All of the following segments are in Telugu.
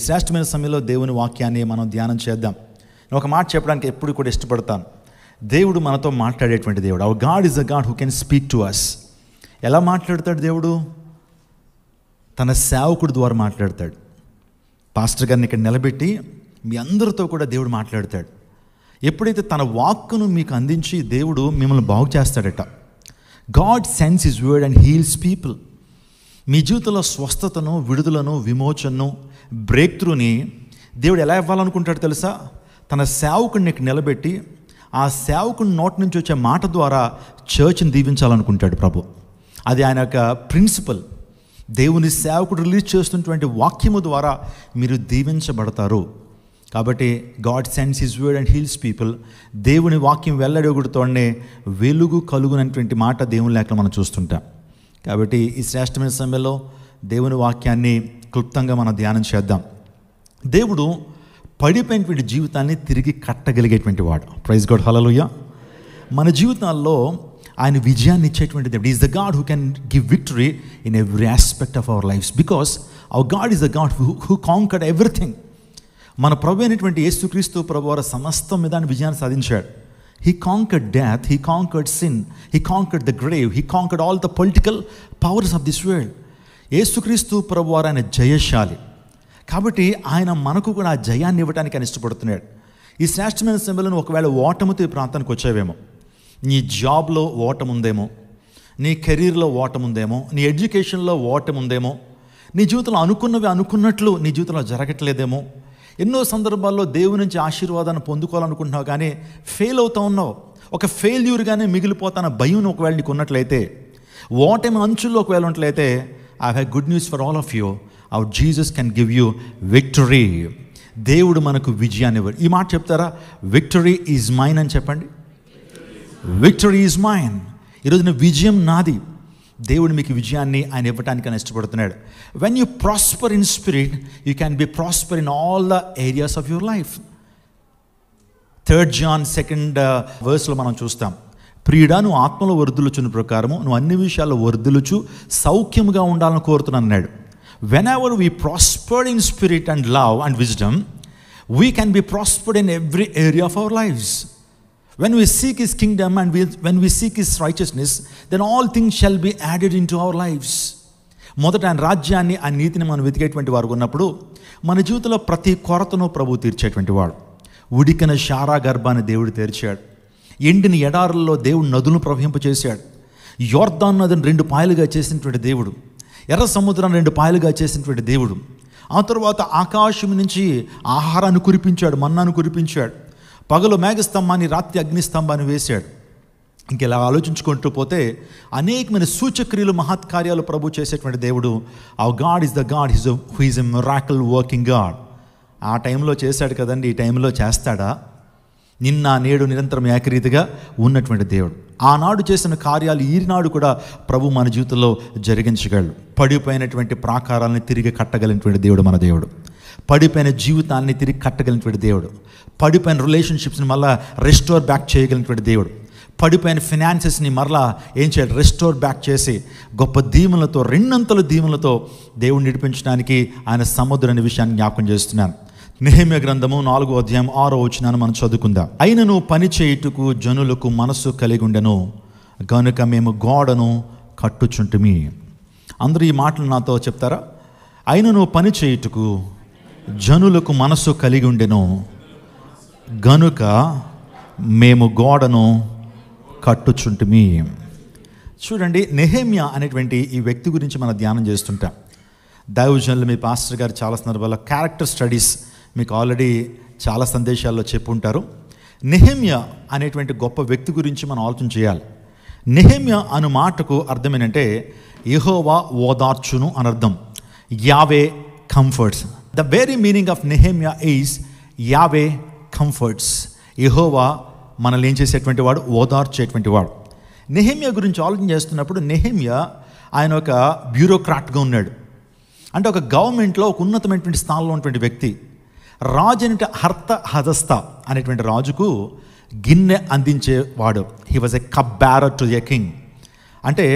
శ్రేష్టమైన సమయంలో దేవుని వాక్యాన్ని మనం ధ్యానం చేద్దాం. నేను ఒక మాట చెప్పడానికి ఎప్పుడు కూడా ఇష్టపడతాను. దేవుడు మనతో మాట్లాడేటువంటి దేవుడు. Our God is a God who can speak to us. ఎలా మాట్లాడతాడు దేవుడు? తన సేవకుడి ద్వారా మాట్లాడతాడు. పాస్టర్ గారిని ఇక్కడ నిలబెట్టి మీ అందరితో కూడా దేవుడు మాట్లాడతాడు. ఎప్పుడైతే తన వాక్కును మీకు అందించి దేవుడు మిమ్మల్ని బాగు చేస్తాడట. God sends his word and heals people. మీ జీవితంలో స్వస్థతను, విడుదలను, విమోచనను, బ్రేక్ త్రూని దేవుడు ఎలా ఇవ్వాలనుకుంటాడు తెలుసా? తన సేవకుడిని ఇక్కడ నిలబెట్టి ఆ సేవకుని నోటి నుంచి వచ్చే మాట ద్వారా చర్చ్ని దీవించాలనుకుంటాడు ప్రభు. అది ఆయన యొక్క ప్రిన్సిపల్. దేవుని సేవకుడు రిలీజ్ చేస్తున్నటువంటి వాక్యము ద్వారా మీరు దీవించబడతారు. కాబట్టి God sends his word and heals people. దేవుని వాక్యం వెల్లడగొడుతోనే వెలుగు కలుగునటువంటి మాట దేవుని లేఖలో మనం చూస్తుంటాం. కాబట్టి ఈ శ్రేష్టమైన సమయంలో దేవుని వాక్యాన్ని క్లుప్తంగా మనం ధ్యానం చేద్దాం. దేవుడు పడిపోయినటువంటి జీవితాన్ని తిరిగి కట్టగలిగేటువంటి వాడు. Praise God, hallelujah. మన జీవితాల్లో ఆయన విజయాన్ని ఇచ్చేటువంటి దేవుడు. Is the God who can give victory in every aspect of our lifes, because our God is the God who conquered everything. మన ప్రభు అయినటువంటి యేసుక్రీస్తు ప్రభు వారు సమస్తం మీద విజయాన్ని సాధించాడు. He conquered death, he conquered sin, he conquered the grave, he conquered all the political powers of this world. యేసుక్రీస్తు ప్రభు వారు ఆయన జయశాలి. కాబట్టి ఆయన మనకు కూడా ఆ జయాన్ని ఇవ్వడానికి ఆయన ఇష్టపడుతున్నాడు. ఈ శ్రేష్టమైన సమయంలో ఒకవేళ ఓటమితో ఈ ప్రాంతానికి వచ్చావేమో, నీ జాబ్లో ఓటమి ఉందేమో, నీ కెరీర్లో ఓటమి ఉందేమో, నీ ఎడ్యుకేషన్లో ఓటమి ఉందేమో, నీ జీవితంలో అనుకున్నవి అనుకున్నట్లు నీ జీవితంలో జరగట్లేదేమో, ఎన్నో సందర్భాల్లో దేవుని నుంచి ఆశీర్వాదాన్ని పొందుకోవాలనుకుంటున్నావు కానీ ఫెయిల్ అవుతూ ఉన్నావు. ఒక ఫెయిల్యూర్గానే మిగిలిపోతాన భయం ఒకవేళ నీకు ఉన్నట్లయితే, ఓటమి అంచుల్లో ఒకవేళ ఉన్నట్లయితే, I have good news for all of you. Hour Jesus can give you victory. దేవుడు మనకు విజయాన్ని ఇవ్వడు. ఈ మాట చెప్తారా? విక్టరీ ఈజ్ మైన్ అని చెప్పండి. Victory is mine. ఈరోజున విజయం నాది. దేవుడు మీకు విజయాన్ని ఆయన ఇవ్వటానికి ఆయన ఇష్టపడుతున్నాడు. When you prosper in spirit, you can be prosper in all the areas of your life. 3 John 2 verse మనం చూస్తాం. ప్రియుడా, నువ్వు ఆత్మలో వర్ధిల్లుచున్న ప్రకారము నువ్వు అన్ని విషయాల్లో వర్ధిల్లుచు సౌఖ్యముగా ఉండాలని కోరుతున్నాను అన్నాడు. Whenever we prospered in spirit and love and wisdom, we can be prospered in every area of our lifes. When we seek His kingdom and when we seek His righteousness, then all things shall be added into our lives. మొదట ఆయన రాజ్యాన్ని, ఆయన నీతిని మనం వెతికేటువంటి వారు ఉన్నప్పుడు మన జీవితంలో ప్రతి కొరతను ప్రభు తీర్చేటువంటి వాడు. ఉడికిన శారా గర్భాన్ని దేవుడు తెరిచాడు. ఎండిన ఎడారుల్లో దేవుడు నదులను ప్రవహింపచేశాడు. యోర్దాను నదిని 2 పాయలుగా చేసినటువంటి దేవుడు. ఎర్ర సముద్రాన్ని 2 పాయలుగా చేసినటువంటి దేవుడు. ఆ తర్వాత ఆకాశం నుంచి ఆహారాన్ని కురిపించాడు, మన్నాను కురిపించాడు. పగలు మేఘస్తంభాన్ని, రాత్రి అగ్నిస్తంభాన్ని వేశాడు. ఇంకెలా ఆలోచించుకుంటూ పోతే అనేకమైన సూచక్రియలు, మహత్కార్యాలు ప్రభు చేసేటువంటి దేవుడు. Our God is the God who is a miracle working God. ఆ టైంలో చేశాడు కదండి, ఈ టైంలో చేస్తాడా? నిన్న నేడు నిరంతరం ఏకరీతిగా ఉన్నటువంటి దేవుడు. ఆనాడు చేసిన కార్యాలు ఈనాడు కూడా ప్రభు మన జీవితంలో జరిగించగలడు. పడిపోయినటువంటి ప్రాకారాలను తిరిగి కట్టగలిగినటువంటి దేవుడు మన దేవుడు. పడిపోయిన జీవితాన్ని తిరిగి కట్టగలిగినటువంటి దేవుడు. పడిపోయిన రిలేషన్షిప్స్ని మళ్ళీ రెస్టోర్ బ్యాక్ చేయగలిగినటువంటి దేవుడు. పడిపోయిన ఫినాన్సెస్ని మరలా ఏం చేయాలి? రెస్టోర్ బ్యాక్ చేసి గొప్ప దీవెనలతో, 2 అంతల దీవెనలతో దేవుడిని నడిపించడానికి ఆయన సముద్రం అనే విషయాన్ని జ్ఞాపకం చేస్తున్నాను. నెహెమ్యా గ్రంథము 4వ అధ్యాయం 6వ వచనాన్ని మనం చదువుకుందాం. అయినను పని చేయుటకు జనులకు మనస్సు కలిగి ఉండెను, గనుక మేము గోడను కట్టుచుంటిమి. అందరూ ఈ మాటలు నాతో చెప్తారా? అయినను పని చేయుటకు జనులకు మనస్సు కలిగి ఉండెను, గనుక మేము గోడను కట్టుచుంటిమి. చూడండి, నెహెమ్యా అనేటువంటి ఈ వ్యక్తి గురించి మనం ధ్యానం చేస్తుంటాం. దైవజనులు, మీ పాస్టర్ గారు చాలా సందర్భాల్లో క్యారెక్టర్ స్టడీస్ మీకు ఆల్రెడీ చాలా సందేశాల్లో చెప్పుంటారు. నెహెమ్యా అనేటువంటి గొప్ప వ్యక్తి గురించి మనం ఆలోచన చేయాలి. నెహెమ్యా అను మాటకు అర్థం ఏంటంటే యెహోవా ఓదార్చును అని అర్థం. యావే comforts. The very meaning of Nehemiah is యావే కంఫర్ట్స్. యెహోవా మనల్ని ఏం చేసేటువంటి వాడు? ఓదార్చేటువంటి వాడు. నెహెమ్యా గురించి ఆలోచన చేస్తున్నప్పుడు నెహెమ్యా ఆయన ఒక బ్యూరోక్రాట్గా ఉన్నాడు. అంటే ఒక గవర్నమెంట్లో ఒక ఉన్నతమైనటువంటి స్థానంలో ఉన్నటువంటి వ్యక్తి. రాజు అంటే హర్తహదస్త అనేటువంటి రాజుకు గిన్నె అందించేవాడు. He was a cup bearer to a king. అంటే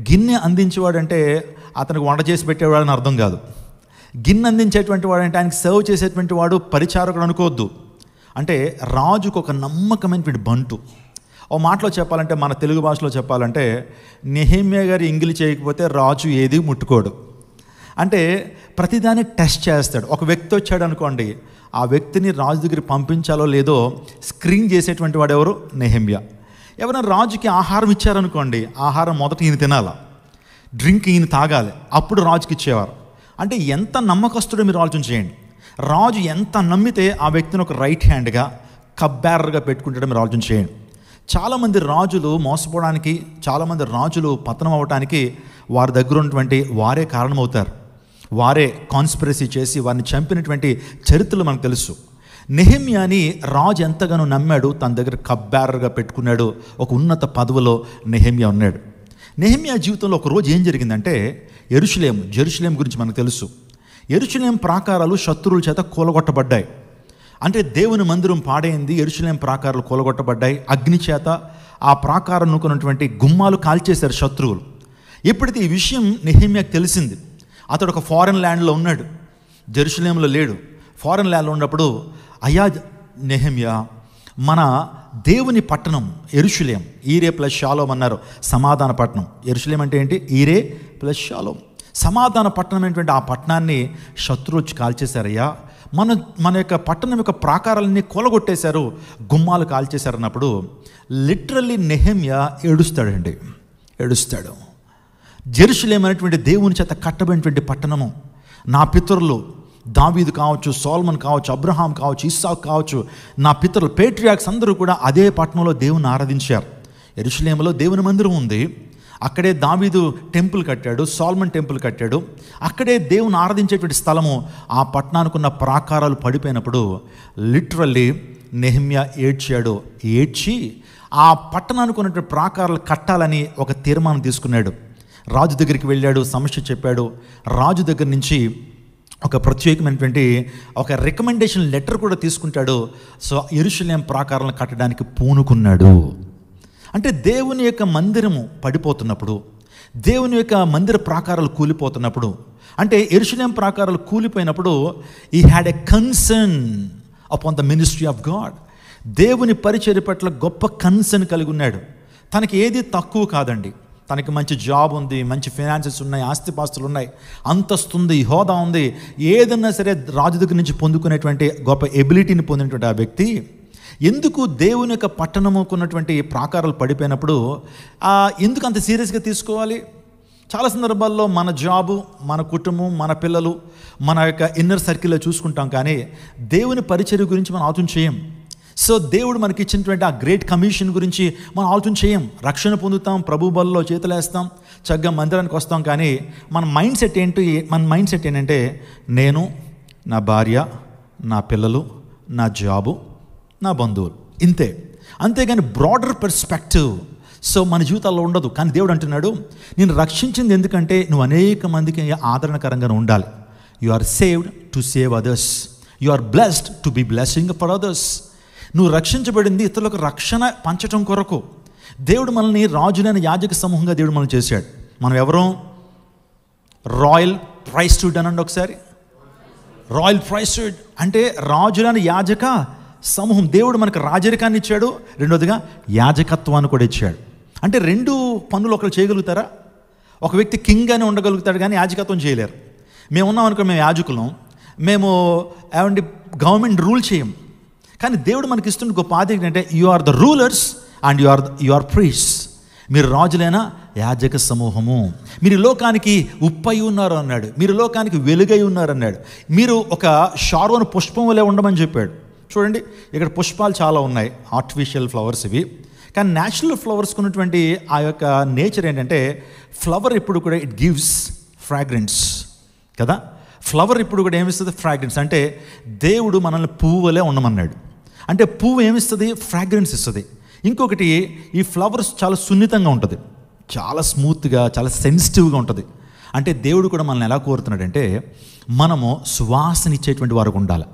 గిన్నె అందించేవాడు అంటే అతనికి వంట చేసి పెట్టేవాడు అని అర్థం కాదు. గిన్నె అందించేటువంటి వాడు అంటే ఆయనకి సర్వ్ చేసేటువంటి వాడు పరిచారకుడు అనుకోవద్దు. అంటే రాజుకు ఒక నమ్మకమైనటువంటి బంటు. ఓ మాటలో చెప్పాలంటే, మన తెలుగు భాషలో చెప్పాలంటే, నెహెమ్యా గారు ఎంగిలి చేయకపోతే రాజు ఏది ముట్టుకోడు. అంటే ప్రతిదాన్ని టెస్ట్ చేస్తాడు. ఒక వ్యక్తి వచ్చాడు అనుకోండి, ఆ వ్యక్తిని రాజు దగ్గరికి పంపించాలో లేదో స్క్రీన్ చేసేటువంటి వాడు ఎవరు? నెహెమ్యా. ఎవరైనా రాజుకి ఆహారం ఇచ్చారనుకోండి, ఆహారం మొదట ఈయన తినాలా, డ్రింక్ ఈయన తాగాలి, అప్పుడు రాజుకి ఇచ్చేవారు. అంటే ఎంత నమ్మకస్తుడో మీరు ఆలోచన చేయండి. రాజు ఎంత నమ్మితే ఆ వ్యక్తిని ఒక రైట్ హ్యాండ్గా కబ్బేరర్గా పెట్టుకుంటాడో మీరు ఆలోచన చేయండి. చాలామంది రాజులు మోసపోవడానికి, చాలామంది రాజులు పతనం అవ్వడానికి వారి దగ్గర ఉన్నటువంటి వారే కారణమవుతారు. వారే కాన్స్పిరసీ చేసి వారిని చంపినటువంటి చరిత్రలు మనకు తెలుసు. నెహెమ్యాని రాజు ఎంతగానో నమ్మాడు, తన దగ్గర కబ్బేరర్గా పెట్టుకున్నాడు. ఒక ఉన్నత పదవిలో నెహెమ్యా ఉన్నాడు. నెహెమ్యా జీవితంలో ఒక రోజు ఏం జరిగిందంటే, జెరూషలేం గురించి మనకు తెలుసు. యెరూషలేం ప్రాకారాలు శత్రువుల చేత కూలగొట్టబడ్డాయి. అంటే దేవుని మందిరం పాడైంది, యెరూషలేం ప్రాకారాలు కూలగొట్టబడ్డాయి. అగ్ని చేత ఆ ప్రాకారం అనుకున్నటువంటి గుమ్మాలు కాల్చేశారు శత్రువులు. ఎప్పుడైతే ఈ విషయం నెహెమ్యాకు తెలిసింది, అతడు ఒక ఫారెన్ ల్యాండ్లో ఉన్నాడు, జెరూషలేంలో లేడు. ఫారెన్ ల్యాండ్లో ఉన్నప్పుడు, అయ్యా నెహెమ్యా, మన దేవుని పట్టణం యెరూషలేం, ఈరే ప్లస్ షాలోం అన్నారు, సమాధాన పట్టణం. యెరూషలేం అంటే ఏంటి? ఈరే ప్లస్ షాలోం, సమాధాన పట్టణం అనేటువంటి ఆ పట్టణాన్ని శత్రువు వచ్చి కాల్చేశారయ్యా. మన యొక్క పట్టణం యొక్క ప్రాకారాలన్నీ కూలగొట్టేశారు, గుమ్మాలు కాల్చేశారు అన్నప్పుడు లిటరల్లీ నెహెమ్యా ఏడుస్తాడు. జెరూషలేం అనేటువంటి దేవుని చేత కట్టబడినటువంటి పట్టణము, నా పితరులు దావీదు కావచ్చు, సోలొమోను కావచ్చు, అబ్రహాం కావచ్చు, ఇస్సాకు కావచ్చు, నా పితరులు పేట్రియాక్స్ అందరూ కూడా అదే పట్టణంలో దేవుని ఆరాధించారు. యెరూషలేములో దేవుని మందిరం ఉంది, అక్కడే దావీదు టెంపుల్ కట్టాడు, సోలొమోను టెంపుల్ కట్టాడు, అక్కడే దేవుని ఆరాధించేటువంటి స్థలము. ఆ పట్టణానికి ఉన్న ప్రాకారాలు పడిపోయినప్పుడు లిటరల్లీ నెహెమ్యా ఏడ్చి ఆ పట్టణానికి ఉన్నటువంటి ప్రాకారాలు కట్టాలని ఒక తీర్మానం తీసుకున్నాడు. రాజు దగ్గరికి వెళ్ళాడు, సమస్య చెప్పాడు. రాజు దగ్గర నుంచి ఒక ప్రత్యేకమైనటువంటి ఒక రికమెండేషన్ లెటర్ కూడా తీసుకుంటాడు. సో యెరూషలేం ప్రాకారాలను కట్టడానికి పూనుకున్నాడు. అంటే దేవుని యొక్క మందిరము పడిపోతున్నప్పుడు, దేవుని యొక్క మందిర ప్రాకారాలు కూలిపోతున్నప్పుడు, అంటే యెరూషలేం ప్రాకారాలు కూలిపోయినప్పుడు he had a concern upon the ministry of God. దేవుని పరిచర్య పట్ల గొప్ప కన్సర్న్ కలిగి ఉన్నాడు. తనకి ఏది తక్కువ కాదండి. తనకి మంచి జాబ్ ఉంది, మంచి ఫైనాన్సెస్ ఉన్నాయి, ఆస్తిపాస్తులు ఉన్నాయి, అంతస్తు ఉంది, హోదా ఉంది. ఏదన్నా సరే రాజు దగ్గర నుంచి పొందుకునేటువంటి గొప్ప ఎబిలిటీని పొందినటువంటి ఆ వ్యక్తి ఎందుకు దేవుని యొక్క పట్టణముకున్నటువంటి ప్రాకారాలు పడిపోయినప్పుడు ఎందుకు అంత సీరియస్గా తీసుకోవాలి? చాలా సందర్భాల్లో మన జాబు, మన కుటుంబం, మన పిల్లలు, మన యొక్క ఇన్నర్ సర్కిల్లో చూసుకుంటాం, కానీ దేవుని పరిచర్య గురించి మనం ఆలోచన చేయం. సో దేవుడు మనకి ఇచ్చినటువంటి ఆ గ్రేట్ కమిషన్ గురించి మనం ఆలోచన చేయం. రక్షణ పొందుతాం, ప్రభు బల్లో చేతులేస్తాం, చక్కగా మందిరానికి వస్తాం, కానీ మన మైండ్ సెట్ ఏంటంటే నేను, నా భార్య, నా పిల్లలు, నా జాబు, నా బంధువులు, ఇంతే. అంతేగాని బ్రాడర్ పర్స్పెక్టివ్ సో మన జీవితాల్లో ఉండదు. కానీ దేవుడు అంటున్నాడు, నేను రక్షించింది ఎందుకంటే నువ్వు అనేక మందికి ఆదరణకరంగా ఉండాలి. You are saved to save others, you are blessed to be blessing for others. నువ్వు రక్షించబడింది ఇతరులకు రక్షణ పంచటం కొరకు. దేవుడు మనల్ని రాజులైన యాజక సమూహంగా దేవుడు మనల్ని చేశాడు. మనం ఎవరు? రాయల్ ప్రైస్ట్హుడ్ అనండి ఒకసారి. రాయల్ ప్రైస్ట్హుడ్ అంటే రాజులైన యాజక సమూహం. దేవుడు మనకు రాజరికాన్ని ఇచ్చాడు, రెండోదిగా యాజకత్వాన్ని కూడా ఇచ్చాడు. అంటే రెండు పనులు ఒకరు చేయగలుగుతారా? ఒక వ్యక్తి కింగ్ అని ఉండగలుగుతాడు, కానీ యాజకత్వం చేయలేరు. మేము ఉన్నాం అనుకో, మేము యాజకులం, మేము ఏమండి గవర్నమెంట్ రూల్ చేయం. కానీ దేవుడు మనకి ఇస్తున్న గొప్ప ఆదేశం అంటే you are the rulers and you are priests. మీరు రాజులైన యాజక సమూహము, మీరు లోకానికి ఉప్పై ఉన్నారు అన్నాడు, మీరు లోకానికి వెలుగై ఉన్నారు అన్నాడు. మీరు ఒక షారోను పుష్పం వలె ఉండమని చెప్పాడు. చూడండి, ఇక్కడ పుష్పాలు చాలా ఉన్నాయి, ఆర్టిఫిషియల్ ఫ్లవర్స్ ఇవి. కానీ న్యాచురల్ ఫ్లవర్స్కి ఉన్నటువంటి ఆ యొక్క నేచర్ ఏంటంటే ఫ్లవర్ ఎప్పుడు కూడా ఇట్ గివ్స్ ఫ్రాగ్రెన్స్ కదా. ఫ్లవర్ ఇప్పుడు కూడా ఏమిస్తుంది? ఫ్రాగ్రెన్స్. అంటే దేవుడు మనల్ని పువ్వు వలె ఉండమన్నాడు. అంటే పువ్వు ఏమిస్తుంది? ఫ్రాగ్రెన్స్ ఇస్తుంది. ఇంకొకటి, ఈ ఫ్లవర్స్ చాలా సున్నితంగా ఉంటుంది, చాలా స్మూత్గా, చాలా సెన్సిటివ్గా ఉంటుంది. అంటే దేవుడు కూడా మనల్ని ఎలా కోరుతున్నాడంటే మనము సువాసనిచ్చేటువంటి వారికి ఉండాలి.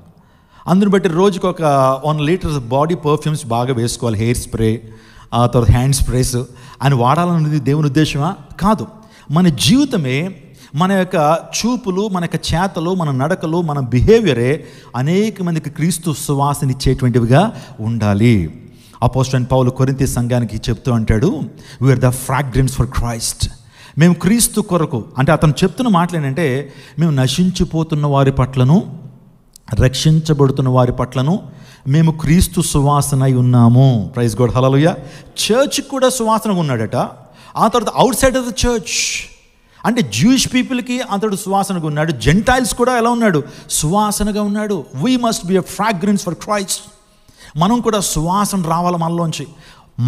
అందుని బట్టి రోజుకు ఒక 1 లీటర్ బాడీ పర్ఫ్యూమ్స్ బాగా వేసుకోవాలి, హెయిర్ స్ప్రే, ఆ తర్వాత హ్యాండ్ స్ప్రేస్ అని వాడాలన్నది దేవుని ఉద్దేశమా? కాదు. మన జీవితమే మన యొక్క చూపులు, మన యొక్క చేతలు, మన నడకలు, మన బిహేవియరే అనేక మందికి క్రీస్తు సువాసన ఇచ్చేటువంటివిగా ఉండాలి. అపోస్టలైన పౌలు కొరింథీ సంఘానికి చెప్తూ అంటాడు, we are the fragrance for Christ. మేము క్రీస్తు కొరకు, అంటే అతను చెప్తున్న మాటలు ఏంటంటే, మేము నశించిపోతున్న వారి పట్లను, రక్షించబడుతున్న వారి పట్లను మేము క్రీస్తు సువాసన అయి ఉన్నాము. ప్రైజ్ గాడ్, హల్లెలూయా. చర్చ్కి కూడా సువాసనగా ఉన్నాడట. ఆ తర్వాత out side of the church, అంటే జూయిష్ పీపుల్కి అతడు సువాసనగా ఉన్నాడు. జెంటైల్స్ కూడా ఎలా ఉన్నాడు? సువాసనగా ఉన్నాడు. We must be a fragrance for Christ. మనం కూడా సువాసన రావాలి మనలోంచి.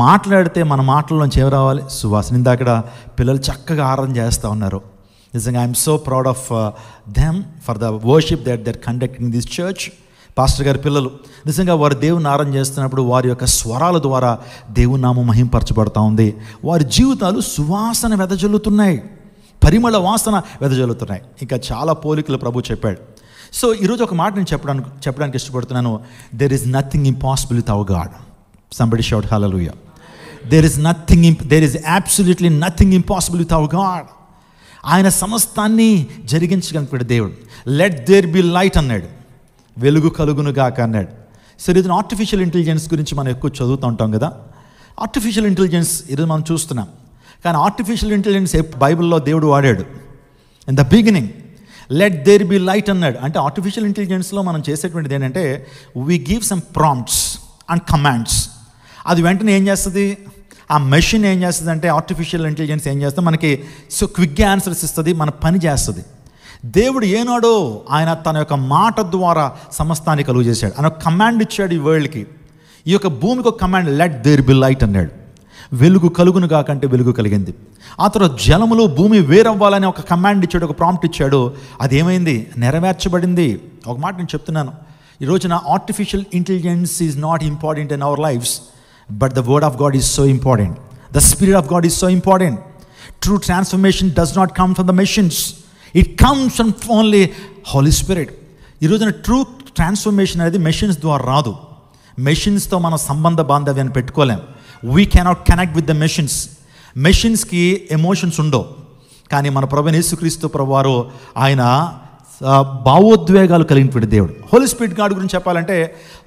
మాట్లాడితే మన మాటల్లోంచి ఏమి రావాలి? సువాసన. ఇందాక పిల్లలు చక్కగా ఆరాధన చేస్తూ ఉన్నారు. నిజంగా I'm so proud of them for the worship that they're conducting this church. Pastor గారి పిల్లలు నిజంగా వారు దేవుని ఆరాధన చేస్తున్నప్పుడు వారి యొక్క స్వరాల ద్వారా దేవుని నామం మహింపరచబడుతూ ఉంది. వారి జీవితాలు సువాసన వెదజల్లుతున్నాయి, పరిమళ వాసన వెదజల్లుతున్నాయి. ఇంకా చాలా పోలికలు ప్రభు చెప్పాడు. సో ఈరోజు ఒక మాట నేను చెప్పడానికి ఇష్టపడుతున్నాను. There is nothing impossible with our God. Somebody shout hallelujah. There is absolutely nothing impossible with our God. ఆయన సమస్తాన్ని జరిగించగలిగిన దేవుడు. లెట్ దేర్ బి లైట్ అన్నాడు, వెలుగు కలుగును గాక అన్నాడు. సరే, ఇది ఆర్టిఫిషియల్ ఇంటెలిజెన్స్ గురించి మనం ఎక్కువ చదువుతూ ఉంటాం కదా. ఆర్టిఫిషియల్ ఇంటెలిజెన్స్ ఈరోజు మనం చూస్తున్నాం. కానీ ఆర్టిఫిషియల్ ఇంటెలిజెన్స్ బైబిల్లో దేవుడు వాడాడు. In the beginning let there be light అన్నాడు. అంటే ఆర్టిఫిషియల్ ఇంటెలిజెన్స్లో మనం చేసేటువంటిది ఏంటంటే, we give some prompts and commands. అది వెంటనే ఏం చేస్తుంది? ఆ మెషిన్ ఏం చేస్తుంది అంటే, ఆర్టిఫిషియల్ ఇంటెలిజెన్స్ ఏం చేస్తుంది? మనకి క్విక్గా ఆన్సర్స్ ఇస్తుంది, మన పని చేస్తుంది. దేవుడు ఏనాడో ఆయన తన యొక్క మాట ద్వారా సమస్తాన్ని కలుగు చేశాడు. ఆయన ఒక కమాండ్ ఇచ్చాడు ఈ వరల్డ్కి. ఈ యొక్క భూమికి ఒక command, let there be light అన్నాడు. వెలుగు కలుగును కాకంటే వెలుగు కలిగింది. ఆ తర్వాత జలములు భూమి వేరవ్వాలని ఒక కమాండ్ ఇచ్చాడు, ఒక ప్రాంప్ట్ ఇచ్చాడు. అది ఏమైంది? నెరవేర్చబడింది. ఒక మాట నేను చెప్తున్నాను, ఈ రోజున artificial intelligence is not important in our lifes, but the word of God is so important. The spirit of God is so important. True transformation does not come from the machines, it comes from only holy spirit. ఈ రోజున ట్రూ ట్రాన్స్ఫర్మేషన్ అనేది మెషిన్స్ ద్వారా రాదు. మెషిన్స్తో మన సంబంధ బాంధవ్యాన్ని పెట్టుకోలేం. We cannot connect with the machines. మెషిన్స్కి ఎమోషన్స్ ఉండవు. కానీ మన ప్రభువైన యేసుక్రీస్తు ప్రభువారు ఆయన భావోద్వేగాలు కలిగినటువంటి దేవుడు. హోలీ స్పిరిట్ గాడ్ గురించి చెప్పాలంటే,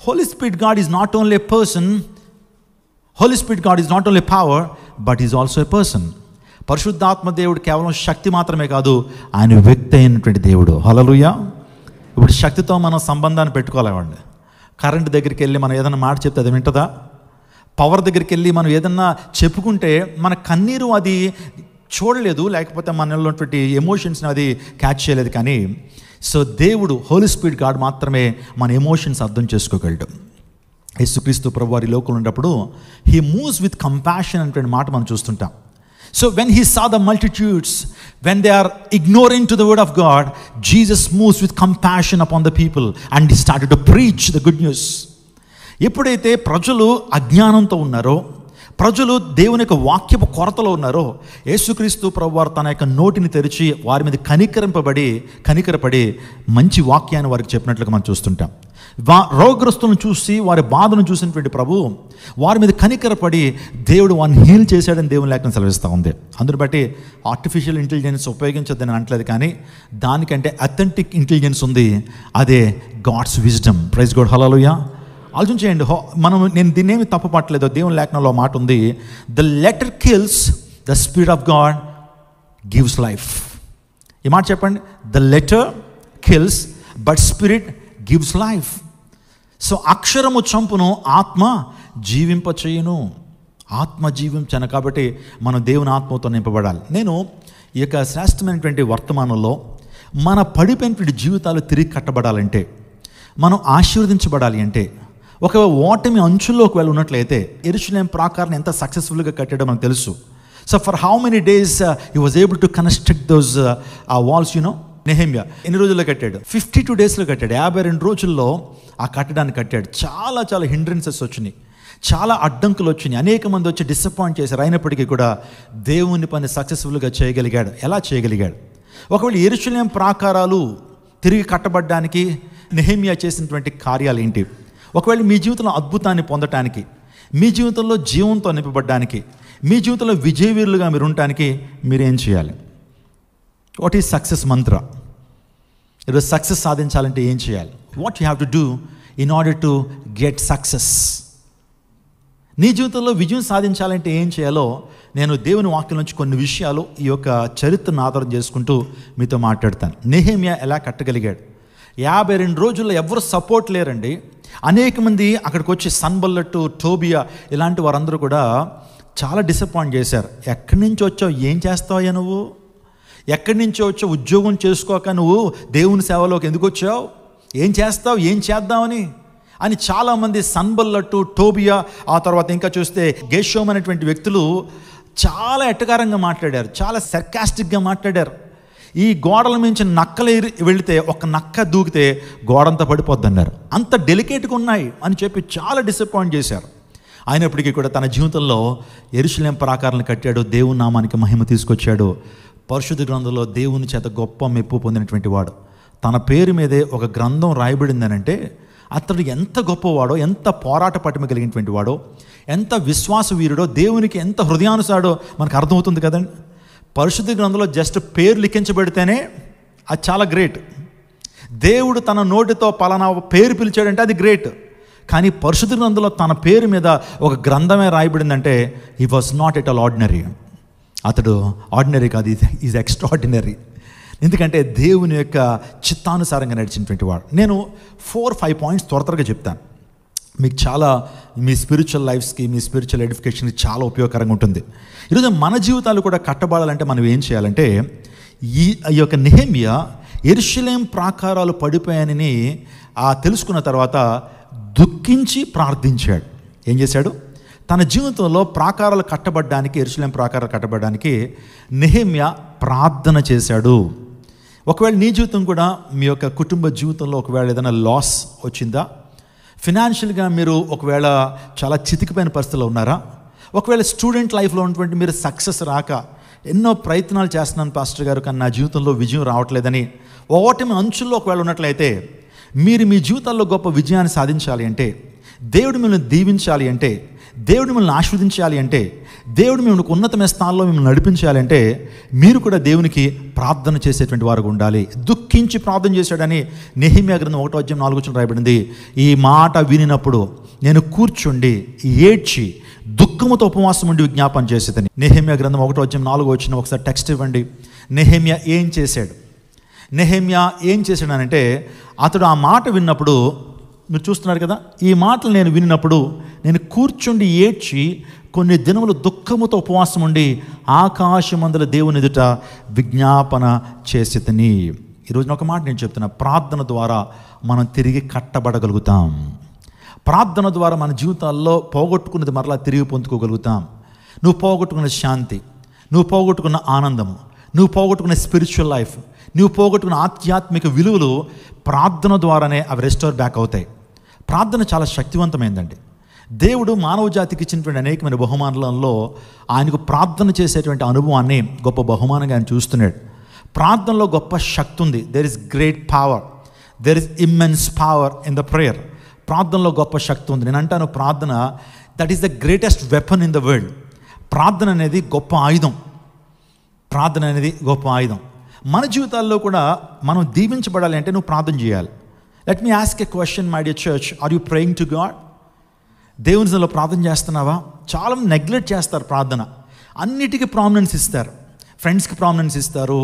holy spirit God is not only a person. Holy spirit God is not only power, but is also a person. పరిశుద్ధాత్మ దేవుడు కేవలం శక్తి మాత్రమే కాదు, ఆయన వ్యక్తి అయినటువంటి దేవుడు. హల్లెలూయా. ఇప్పుడు శక్తితో మనం సంబంధాన్ని పెట్టుకోలేమండి. కరెంట్ దగ్గరికి వెళ్ళి మనం ఏదైనా మాట చెప్తే అది వింటదా? పవర్ దగ్గరికి వెళ్ళి మనం ఏదన్నా చెప్పుకుంటే మన కన్నీరు అది చూడలేదు, లేకపోతే మనలో ఉన్నటువంటి ఎమోషన్స్ని అది క్యాచ్ చేయలేదు. కానీ సో దేవుడు, హోలీ స్పిరిట్ గాడ్ మాత్రమే మన ఎమోషన్స్ అర్థం చేసుకోగలడు. యేసుక్రీస్తు ప్రభువారి లోకంలో ఉన్నప్పుడు హీ మూవ్స్ విత్ కంపాషన్ అనేటువంటి మాట మనం చూస్తుంటాం. So when he saw the multitudes, when they are ignorant to the word of God, Jesus moves with compassion upon the people and he started to preach the good news. ఎప్పుడైతే ప్రజలు అజ్ఞానంతో ఉన్నారో, ప్రజలు దేవుని యొక్క వాక్యపు కొరతలో ఉన్నారో, యేసుక్రీస్తు ప్రభువారు తన యొక్క నోటిని తెరిచి వారి మీద కనికరపడి మంచి వాక్యాన్ని వారికి చెప్పినట్లుగా మనం చూస్తుంటాం. రోగగ్రస్తులను చూసి వారి బాధను చూసినటువంటి ప్రభు వారి మీద కనికరపడి దేవుడు వారిని హీల్ చేశాడని దేవుని లేఖనం సెలవిస్తూ ఉంది. అందుని బట్టి ఆర్టిఫిషియల్ ఇంటెలిజెన్స్ ఉపయోగించొద్దని అనట్లేదు, కానీ దానికంటే అథెంటిక్ ఇంటెలిజెన్స్ ఉంది. అదే గాడ్స్ విజ్డమ్. ప్రైజ్ గాడ్, హల్లెలూయా. ఆలోచించేయండి. నేను దీన్నేమి తప్పు పట్టలేదు. దేవుని లేఖనంలో మాట ఉంది, the letter kills, the spirit of God gives life. ఈ మాట చెప్పండి. The letter kills but spirit gives life. So అక్షరము చంపును, ఆత్మ జీవింపచేయును. ఆత్మ జీవించను. కాబట్టి మనం దేవుని ఆత్మతో నింపబడాలి. నేను ఈ యొక్క శ్రేష్టమైనటువంటి వర్తమానంలో మన పడిపోయినటువంటి జీవితాలు తిరిగి కట్టబడాలంటే, మనం ఆశీర్వదించబడాలి అంటే, ఒక ఓటమి అంచుల్లోకి వెళ్ళి ఉన్నట్లయితే, యెరూషలేము ప్రాకారాన్ని ఎంత సక్సెస్ఫుల్గా కట్టాడో మనకు తెలుసు. So for how many days he was able to construct those walls, నెహెమ్యా ఎన్ని రోజుల్లో కట్టాడు? 52 డేస్లో కట్టాడు. 52 రోజుల్లో ఆ కట్టడాన్ని కట్టాడు. చాలా చాలా హిండ్రెన్సెస్ వచ్చినాయి, చాలా అడ్డంకులు వచ్చినాయి, అనేక మంది వచ్చి డిసప్పాయింట్ చేశారు. అయినప్పటికీ కూడా దేవుని పని సక్సెస్ఫుల్గా చేయగలిగాడు. ఎలా చేయగలిగాడు? ఒకవేళ యెరూషలేము ప్రాకారాలు తిరిగి కట్టబడ్డానికి నెహెమ్యా చేసినటువంటి కార్యాలు ఏంటి? ఒకవేళ మీ జీవితంలో అద్భుతాన్ని పొందటానికి, మీ జీవితంలో జీవంతో నింపబడ్డానికి, మీ జీవితంలో విజయవీరులుగా మీరు ఉండటానికి మీరేం చేయాలి? వాట్ ఈజ్ సక్సెస్ మంత్ర? ఈరోజు సక్సెస్ సాధించాలంటే ఏం చేయాలి? What you have to do in order to get success? నీ జీవితంలో విజయం సాధించాలంటే ఏం చేయాలో నేను దేవుని వాక్యం నుంచి కొన్ని విషయాలు ఈ యొక్క చరిత్రను ఆధారం చేసుకుంటూ మీతో మాట్లాడతాను. నెహెమ్యా ఎలా కట్టగలిగాడు? 52 రోజుల్లో ఎవరు సపోర్ట్ లేరండి. అనేక మంది అక్కడికి వచ్చి సన్బల్లట్టు, టోబియా ఇలాంటి వారందరూ కూడా చాలా డిసప్పాయింట్ చేశారు. ఎక్కడి నుంచి వచ్చావు, ఏం చేస్తావయ్యా నువ్వు? ఎక్కడి నుంచి వచ్చావు? ఉద్యోగం చేసుకోక నువ్వు దేవుని సేవలోకి ఎందుకు వచ్చావు? ఏం చేస్తావు, ఏం చేద్దామని అని చాలామంది సన్బల్లట్టు, టోబియా, ఆ తర్వాత ఇంకా చూస్తే గేషోమ్ అనేటువంటి వ్యక్తులు చాలా ఎట్టకారంగా మాట్లాడారు, చాలా సర్కాస్టిక్గా మాట్లాడారు. ఈ గోడల మించి నక్కలు వెళితే ఒక నక్క దూకితే గోడంతా పడిపోద్ది అన్నారు. అంత డెలికేట్గా ఉన్నాయి అని చెప్పి చాలా డిసప్పాయింట్ చేశారు. అయినప్పటికీ కూడా తన జీవితంలో యెరూషలేము ప్రాకారాలను కట్టాడు, దేవుని నామానికి మహిమ తీసుకొచ్చాడు. పరిశుద్ధ గ్రంథంలో దేవుని చేత గొప్ప మెప్పు పొందినటువంటి వాడు. తన పేరు మీదే ఒక గ్రంథం రాయబడిందనంటే అతడు ఎంత గొప్పవాడో, ఎంత పోరాట పటిమ కలిగినటువంటి వాడో, ఎంత విశ్వాస వీరుడో, దేవునికి ఎంత హృదయానుసాడో మనకు అర్థమవుతుంది కదండి. పరిశుద్ధ గ్రంథంలో జస్ట్ పేరు లిఖించబడితేనే అది చాలా గ్రేట్. దేవుడు తన నోటితో పలానా పేరు పిలిచాడంటే అది గ్రేట్. కానీ పరిశుద్ధ గ్రంథంలో తన పేరు మీద ఒక గ్రంథమే రాయబడిందంటే he was not at all ordinary. అతడు ఆర్డినరీ కాదు, ఈజ్ ఎక్స్ట్రాఆర్డినరీ. ఎందుకంటే దేవుని యొక్క చిత్తానుసారంగా నడిచినటువంటి వాడు. నేను 4-5 పాయింట్స్ త్వరగా చెప్తాను. మీకు చాలా మీ స్పిరిచువల్ లైఫ్స్కి, మీ స్పిరిచువల్ ఎడిఫికేషన్కి చాలా ఉపయోగకరంగా ఉంటుంది. ఈరోజు మన జీవితాలు కూడా కట్టబడాలంటే మనం ఏం చేయాలంటే, ఈ యొక్క నెహెమ్యా యెరూషలేము ప్రాకారాలు పడిపోయాయని తెలుసుకున్న తర్వాత దుఃఖించి ప్రార్థించాడు. ఏం చేశాడు? తన జీవితంలో ప్రాకారాలు కట్టబడ్డానికి, యెరూషలేము ప్రాకారాలు కట్టబడ్డానికి నెహెమ్యా ప్రార్థన చేశాడు. ఒకవేళ నీ జీవితం కూడా, మీ యొక్క కుటుంబ జీవితంలో ఒకవేళ ఏదైనా లాస్ వచ్చిందా? ఫినాన్షియల్గా మీరు ఒకవేళ చాలా చితికిపోయిన పరిస్థితుల్లో ఉన్నారా? ఒకవేళ స్టూడెంట్ లైఫ్లో ఉన్నటువంటి మీరు సక్సెస్ రాక ఎన్నో ప్రయత్నాలు చేస్తున్నాను పాస్టర్ గారు, కానీ నా జీవితంలో విజయం రావట్లేదని ఓటమి అంచుల్లో ఒకవేళ ఉన్నట్లయితే, మీరు మీ జీవితాల్లో గొప్ప విజయాన్ని సాధించాలి అంటే, దేవుడు మిమ్మల్ని దీవించాలి అంటే, దేవుడు మిమ్మల్ని ఆశీర్వదించాలి అంటే, దేవుడు మిమ్మల్ని ఉన్నతమైన స్థానంలో మిమ్మల్ని నడిపించాలి అంటే, మీరు కూడా దేవునికి ప్రార్థన చేసేటువంటి వారు ఉండాలి. దుఃఖించి ప్రార్థన చేశాడని నెహెమ్యా గ్రంథం 1:4 రాయబడింది. ఈ మాట వినినప్పుడు నేను కూర్చుండి ఏడ్చి దుఃఖముతో ఉపవాసం ఉండి విజ్ఞాపన చేసేదని. నెహెమ్యా గ్రంథం 1:4 ఒకసారి టెక్స్ట్ ఇవ్వండి. నెహెమ్యా ఏం చేశాడు? నెహెమ్యా ఏం చేశాడనంటే, అతడు ఆ మాట విన్నప్పుడు, మీరు చూస్తున్నారు కదా, ఈ మాటలు నేను విన్నప్పుడు నేను కూర్చుండి ఏడ్చి కొన్ని దినములు దుఃఖముతో ఉపవాసం ఉండి ఆకాశమందుల దేవుని ఎదుట విజ్ఞాపన చేసేదని. ఈరోజు ఒక మాట నేను చెప్తున్నా, ప్రార్థన ద్వారా మనం తిరిగి కట్టబడగలుగుతాం. ప్రార్థన ద్వారా మన జీవితాల్లో పోగొట్టుకున్నది మరలా తిరిగి పొందుకోగలుగుతాం. నువ్వు పోగొట్టుకున్న శాంతి, నువ్వు పోగొట్టుకున్న ఆనందము, నువ్వు పోగొట్టుకున్న స్పిరిచువల్ లైఫ్, నువ్వు పోగొట్టుకున్న ఆధ్యాత్మిక విలువలు ప్రార్థన ద్వారానే అవి రెస్టోర్ బ్యాక్ అవుతాయి. ప్రార్థన చాలా శక్తివంతమైందండి. దేవుడు మానవ జాతికి ఇచ్చినటువంటి అనేకమైన బహుమానాలలో ఆయనకు ప్రార్థన చేసేటువంటి అనుభవాన్ని గొప్ప బహుమానంగా ఆయన చూస్తున్నాడు. ప్రార్థనలో గొప్ప శక్తి ఉంది. There is great power, there is immense power in the prayer. ప్రార్థనలో గొప్ప శక్తి ఉంది. నేను అంటాను, ప్రార్థన that is the greatest weapon in the world. ప్రార్థన అనేది గొప్ప ఆయుధం. ప్రార్థన అనేది గొప్ప ఆయుధం. మన జీవితాల్లో కూడా మనం దీవించబడాలి అంటే నువ్వు ప్రార్థన చేయాలి. Let me ask a question, my dear church, are you praying to God? దేవుని సన్నిధిలో ప్రార్థన చేస్తున్నావా? చాలా నెగ్లెక్ట్ చేస్తారు ప్రార్థన. అన్నిటికీ ప్రామినెన్స్ ఇస్తారు. ఫ్రెండ్స్కి ప్రామినెన్స్ ఇస్తారు,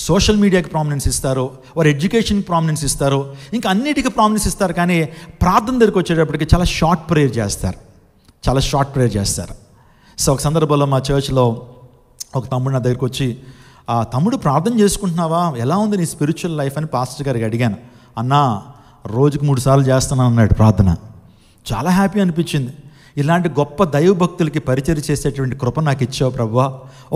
సోషల్ మీడియాకి ప్రామినెన్స్ ఇస్తారు, వారి ఎడ్యుకేషన్కి ప్రామినెన్స్ ఇస్తారు, ఇంకా అన్నిటికీ ప్రామినెన్స్ ఇస్తారు. కానీ ప్రార్థన దగ్గరికి వచ్చేటప్పటికి చాలా షార్ట్ ప్రేయర్ చేస్తారు, చాలా షార్ట్ ప్రేయర్ చేస్తారు. సో ఒక సందర్భంలో మా చర్చ్లో ఒక తమ్ముడు నా దగ్గరికి వచ్చి, తమ్ముడు ప్రార్థన చేసుకుంటున్నావా, ఎలా ఉంది నీ స్పిరిచువల్ లైఫ్ అని పాస్టర్ గారికి అడిగాను. అన్నా, రోజుకు 3 సార్లు చేస్తున్నాను అన్నాడు ప్రార్థన. చాలా హ్యాపీ అనిపించింది. ఇలాంటి గొప్ప దైవభక్తులకి పరిచయం చేసేటువంటి కృప నాకు ఇచ్చావు ప్రభువా.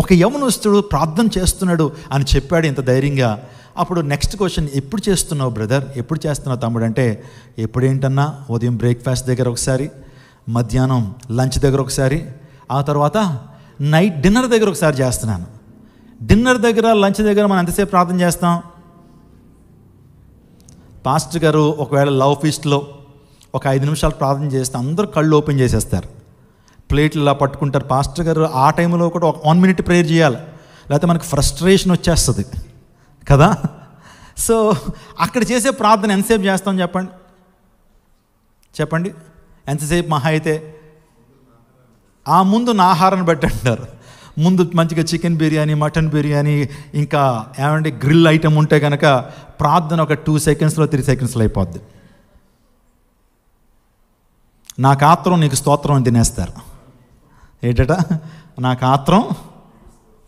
ఒక యవనస్తుడు ప్రార్థన చేస్తున్నాడు అని చెప్పాడు ఇంత ధైర్యంగా. అప్పుడు నెక్స్ట్ క్వశ్చన్, ఎప్పుడు చేస్తున్నావు బ్రదర్, ఎప్పుడు చేస్తున్నావు తమ్ముడు అంటే, ఎప్పుడేంటన్నా, ఉదయం బ్రేక్ఫాస్ట్ దగ్గర ఒకసారి, మధ్యాహ్నం లంచ్ దగ్గర ఒకసారి, ఆ తర్వాత నైట్ డిన్నర్ దగ్గర ఒకసారి చేస్తున్నాను. డిన్నర్ దగ్గర, లంచ్ దగ్గర మనం ఎంతసేపు ప్రార్థన చేస్తాం? పాస్టర్ గారు ఒకవేళ లవ్ ఫీస్ట్లో ఒక 5 నిమిషాలు ప్రార్థన చేస్తే అందరూ కళ్ళు ఓపెన్ చేసేస్తారు, ప్లేట్లు ఇలా పట్టుకుంటారు. పాస్టర్ గారు ఆ టైంలో కూడా ఒక 1 minute ప్రేయర్ చేయాలి, లేకపోతే మనకు ఫ్రస్ట్రేషన్ వచ్చేస్తుంది. కదా. సో అక్కడ చేసే ప్రార్థన ఎంతసేపు చేస్తాం చెప్పండి ఎంతసేపు మహా అయితే ముందు నా ఆహారాన్ని బట్టి అంటారు. ముందు మంచిగా చికెన్ బిర్యానీ, మటన్ బిర్యానీ, ఇంకా ఏమంటే గ్రిల్ ఐటమ్ ఉంటే కనుక ప్రార్థన ఒక 2 సెకండ్స్లో 3 సెకండ్స్లో అయిపోద్ది. నాకు ఆత్రం నీకు స్తోత్రం అని తినేస్తారు. ఏంటట? నాకు ఆత్రం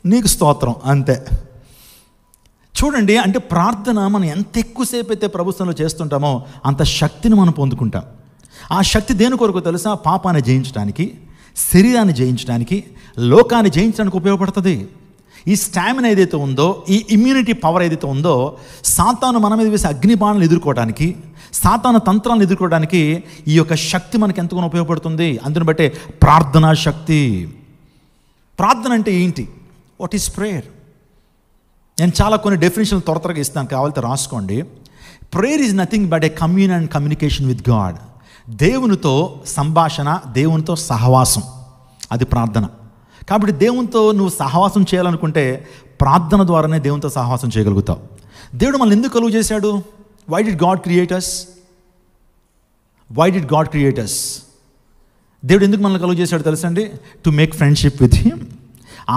నీకు స్తోత్రం, అంతే. చూడండి, అంటే ప్రార్థన మనం ఎంత ఎక్కువసేపు అయితే ప్రభుత్వంలో చేస్తుంటామో అంత శక్తిని మనం పొందుకుంటాం. ఆ శక్తి దేని కొరకు తెలుసా? పాపాన్ని జయించడానికి, శరీరాన్ని జయించడానికి, లోకాన్ని జయించడానికి ఉపయోగపడుతుంది. ఈ స్టామినా ఏదైతే ఉందో, ఈ ఇమ్యూనిటీ పవర్ ఏదైతే ఉందో, సాతాను మన మీద వేసే అగ్నిబాణాలను ఎదుర్కోవడానికి, సాతాను తంత్రాలను ఎదుర్కోవడానికి ఈ యొక్క శక్తి మనకి ఎంతగానో ఉపయోగపడుతుంది. అందుని బట్టే ప్రార్థనా శక్తి. ప్రార్థన అంటే ఏంటి? What is prayer? నేను చాలా కొన్ని డెఫినేషన్లు త్వరగా ఇస్తాను, కావాలంటే రాసుకోండి. Prayer is nothing but a commune and communication with God. దేవునితో సంభాషణ, దేవునితో సహవాసం, అది ప్రార్థన. కాబట్టి దేవునితో నువ్వు సహవాసం చేయాలనుకుంటే ప్రార్థన ద్వారానే దేవునితో సహవాసం చేయగలుగుతావు. దేవుడు మనల్ని ఎందుకు కలుగు చేశాడు? Why did God create us? దేవుడు ఎందుకు మనల్ని కలుగు చేశాడు తెలుసండి? To make friendship with him.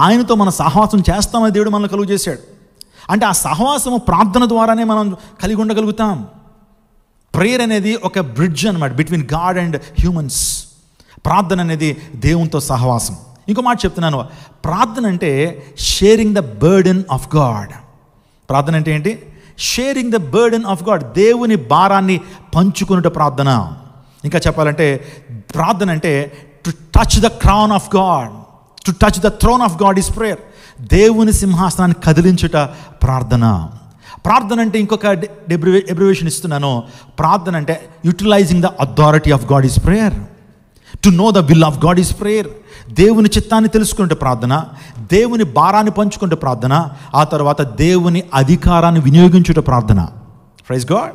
ఆయనతో మన సహవాసం చేస్తామని దేవుడు మనల్ని కలుగు చేశాడు. అంటే ఆ సహవాసము ప్రార్థన ద్వారానే మనం కలిగి ఉండగలుగుతాం. ప్రేయర్ అనేది ఒక బ్రిడ్జ్ అన్నమాట బిట్వీన్ గాడ్ అండ్ హ్యూమన్స్. ప్రార్థన అనేది దేవునితో సహవాసం. ఇంకో మాట చెప్తున్నాను, ప్రార్థన అంటే sharing the burden of God. ప్రార్థన అంటే ఏంటి? Sharing the burden of God. దేవుని భారాన్ని పంచుకునేట ప్రార్థన. ఇంకా చెప్పాలంటే ప్రార్థన అంటే to touch the crown of God, to touch the throne of God is prayer. దేవుని సింహాసనాన్ని కదిలించుట ప్రార్థన. ప్రార్థన అంటే ఇంకొక ఎబ్రివేషన్ ఇస్తున్నాను. ప్రార్థన అంటే utilizing the authority of God is prayer. To know the will of God is prayer. దేవుని చిత్తాన్ని తెలుసుకుంటే ప్రార్థన, దేవుని భారాన్ని పంచుకుంటే ప్రార్థన, ఆ తర్వాత దేవుని అధికారాన్ని వినియోగించుట ప్రార్థన. ప్రైజ్ గాడ్,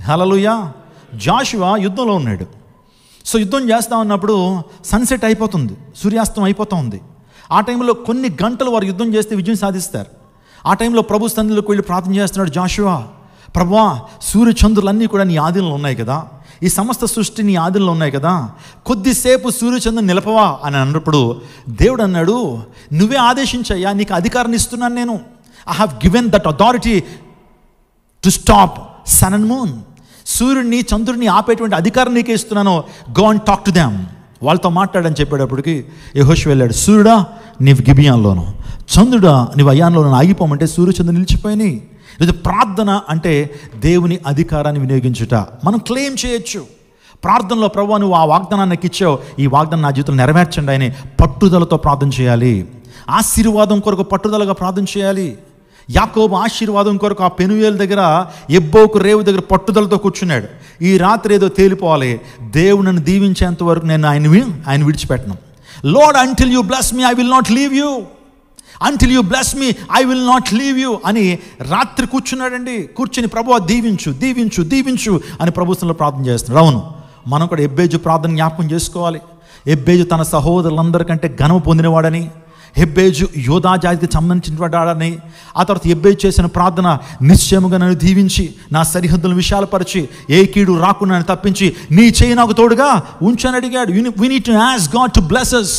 హల్లెలూయా. జాషువా యుద్ధంలో ఉన్నాడు. సో యుద్ధం చేస్తూ ఉన్నప్పుడు సన్సెట్ అయిపోతుంది, సూర్యాస్తం అయిపోతూ ఉంది. ఆ టైంలో కొన్ని గంటలు వారు యుద్ధం చేస్తే విజయం సాధిస్తారు. ఆ టైంలో ప్రభు సన్నిధిలోకి వెళ్ళి ప్రార్థన చేస్తున్నాడు జాషువా, ప్రభువా సూర్యచంద్రులన్నీ కూడా నీ ఆధీనంలో ఉన్నాయి కదా, ఈ సమస్త సృష్టి నీ ఆధీనంలో ఉన్నాయి కదా, కొద్దిసేపు సూర్యచంద్రుని నిలపవా అని అన్నప్పుడు దేవుడు అన్నాడు, నువ్వే ఆదేశించయ్యా, నీకు అధికారాన్ని ఇస్తున్నాను నేను. I have given that authority to stop sun and moon. సూర్యుడిని చంద్రుడిని ఆపేటువంటి అధికారం నీకే ఇస్తున్నాను. Go and talk to them. వాళ్ళతో మాట్లాడని చెప్పేటప్పటికి యెహోషువ వెళ్ళాడు. సూర్యుడా నీవు గిబియాన్లోను, చంద్రుడా నీవు అయ్యాన్లోను ఆగిపోమంటే సూర్యచంద్రుడు నిలిచిపోయినాయి. ఇది ప్రార్థన అంటే దేవుని అధికారాన్ని వినియోగించుట. మనం క్లెయిమ్ చేయొచ్చు ప్రార్థనలో, ప్రభువా నువ్వు ఆ వాగ్దానాన్ని నాకు ఇచ్చావు, ఈ వాగ్దానం నా జీవితంలో నెరవేర్చండి అని పట్టుదలతో ప్రార్థన చేయాలి. ఆశీర్వాదం కొరకు పట్టుదలగా ప్రార్థన చేయాలి. యాకోబు ఆశీర్వాదం కొరకు ఆ పెనుయేలు దగ్గర, ఎబ్బోకు రేవు దగ్గర పట్టుదలతో కూర్చున్నాడు. ఈ రాత్రి ఏదో తేలిపోవాలి, దేవుడు నన్ను దీవించేంత వరకు నేను ఆయన విడిచిపెట్టను. Lord until you bless me I will not leave you, until you bless me I will not leave you అని రాత్రి కూర్చున్నాడండి. కూర్చుని ప్రభువా దీవించు దీవించు దీవించు అని ప్రభుత్వంలో ప్రార్థన చేస్తున్నాడు. అవును, మనం కూడా ఎబ్బేజు ప్రార్థన జ్ఞాపకం చేసుకోవాలి. ఎబ్బేజు తన సహోదరులందరికంటే ఘనము పొందినవాడని, ఎబ్బేజు యోధా జాతికి సంబంధించినటువంటి వాడని, ఆ తర్వాత ఎబ్బేజు చేసిన ప్రార్థన, నిశ్చయముగా నన్ను దీవించి నా సరిహద్దులను విశాలపరిచి ఏ కీడు రాకుండా నన్ను తప్పించి నీ చేయి నాకు తోడుగా ఉంచని అడిగాడు. We need to ask God to bless us.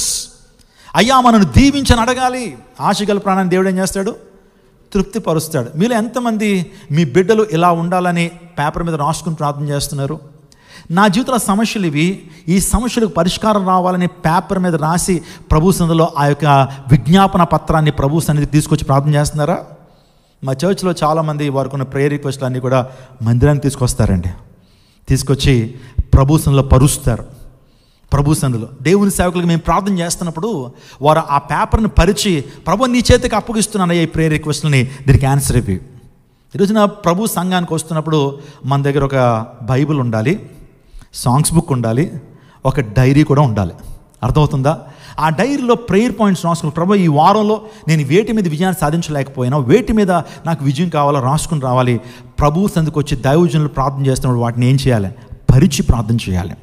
అయ్యా మనను దీవించని అడగాలి. ఆశగల ప్రాణాన్ని దేవుడు ఏం చేస్తాడు? తృప్తిపరుస్తాడు. మీలో ఎంతమంది మీ బిడ్డలు ఇలా ఉండాలని పేపర్ మీద రాసుకుని ప్రార్థన చేస్తున్నారు? నా జీవితంలో సమస్యలు ఇవి, ఈ సమస్యలకు పరిష్కారం రావాలని పేపర్ మీద రాసి ప్రభు సన్నిధిలో ఆ యొక్క విజ్ఞాపన పత్రాన్ని ప్రభు సన్నిధికి తీసుకొచ్చి ప్రార్థన చేస్తున్నారా? మా చర్చ్లో చాలామంది వారికి ఉన్న ప్రేయర్ రిక్వెస్ట్లు అన్నీ కూడా మందిరానికి తీసుకొస్తారండి. తీసుకొచ్చి ప్రభు సన్నిధిలో పరుస్తారు. ప్రభు సన్నిధిలో దేవుని సేవకులకు మేము ప్రార్థన చేస్తున్నప్పుడు వారు ఆ పేపర్ని పరిచి, ప్రభు నీ చేతికి అప్పగిస్తున్నాను ఈ ప్రేయర్ రిక్వెస్ట్ని, దీనికి ఆన్సర్ ఇవి. ఈరోజున ప్రభు సంఘానికి వస్తున్నప్పుడు మన దగ్గర ఒక బైబిల్ ఉండాలి, సాంగ్స్ బుక్ ఉండాలి, ఒక డైరీ కూడా ఉండాలి. అర్థమవుతుందా? ఆ డైరీలో ప్రేయర్ పాయింట్స్ రాసుకుని, ప్రభు ఈ వారంలో నేను వేటి మీద విజయాన్ని సాధించలేకపోయినా, వేటి మీద నాకు విజయం కావాలో రాసుకుని రావాలి. ప్రభు సందుకు వచ్చి దైవజనులు ప్రార్థన చేస్తున్నప్పుడు వాటిని ఏం చేయాలి? పరిచి ప్రార్థన చేయాలి.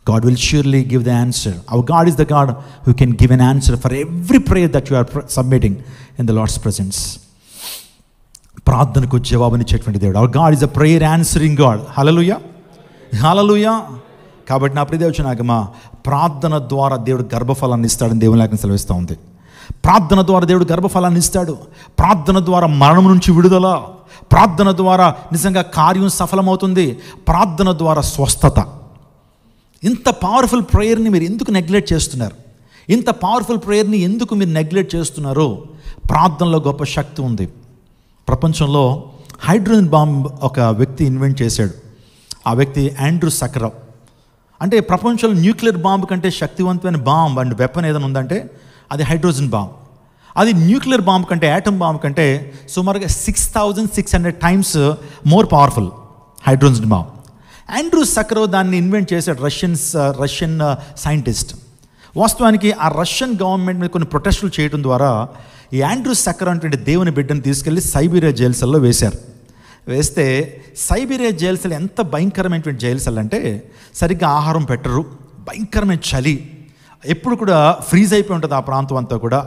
God will surely give the answer. Our God is the God who can give an answer for every prayer that you are submitting in the Lord's presence. ప్రార్థనకు జవాబునిచ్చేటువంటి దేవుడు. Our God is a prayer answering God. Hallelujah, hallelujah. కాబట్టి నా ప్రియదేవచనాగమా, ప్రార్థన ద్వారా దేవుడు గర్భఫలాన్ని ఇస్తాడని దేవుని లేఖనం సెలవిస్తూ ఉంది. ప్రార్థన ద్వారా దేవుడు గర్భఫలాన్ని ఇస్తాడు. ప్రార్థన ద్వారా మరణం నుంచి విడుదల, ప్రార్థన ద్వారా నిజంగా కార్యం సఫలమవుతుంది, ప్రార్థన ద్వారా స్వస్థత. ఇంత పవర్ఫుల్ ప్రేయర్ని మీరు ఎందుకు నెగ్లెక్ట్ చేస్తున్నారు? ఇంత పవర్ఫుల్ ప్రేయర్ని ఎందుకు మీరు నెగ్లెక్ట్ చేస్తున్నారో? ప్రార్థనలో గొప్ప శక్తి ఉంది. ప్రపంచంలో హైడ్రోజన్ బాంబ్ ఒక వ్యక్తి ఇన్వెంట్ చేశాడు. ఆ వ్యక్తి ఆండ్రూ సకరవ్. అంటే ప్రపంచంలో న్యూక్లియర్ బాంబు కంటే శక్తివంతమైన బాంబ్ అండ్ వెపన్ ఏదైనా ఉందంటే అది హైడ్రోజన్ బాంబ్. అది న్యూక్లియర్ బాంబు కంటే, యాటమ్ బాంబు కంటే సుమారుగా 6600 times more powerful hydrogen bomb. Andrew Sakharov దాన్ని ఇన్వెంట్ చేశాడు, రష్యన్ సైంటిస్ట్. వాస్తవానికి ఆ రష్యన్ గవర్నమెంట్ మీద కొన్ని ప్రొటెస్టులు చేయడం ద్వారా ఈ ఆండ్రూ సకరవ్ అంటే దేవుని బిడ్డను తీసుకెళ్ళి సైబీరియా జైలు సెల్లో వేశారు. వేస్తే సైబీరియా జైలు సెల్ ఎంత భయంకరమైనటువంటి జైలు సెల్ అంటే సరిగ్గా ఆహారం పెట్టరు, భయంకరమైన చలి, ఎప్పుడు కూడా ఫ్రీజ్ అయిపోయి ఉంటుంది ఆ ప్రాంతం అంతా కూడా.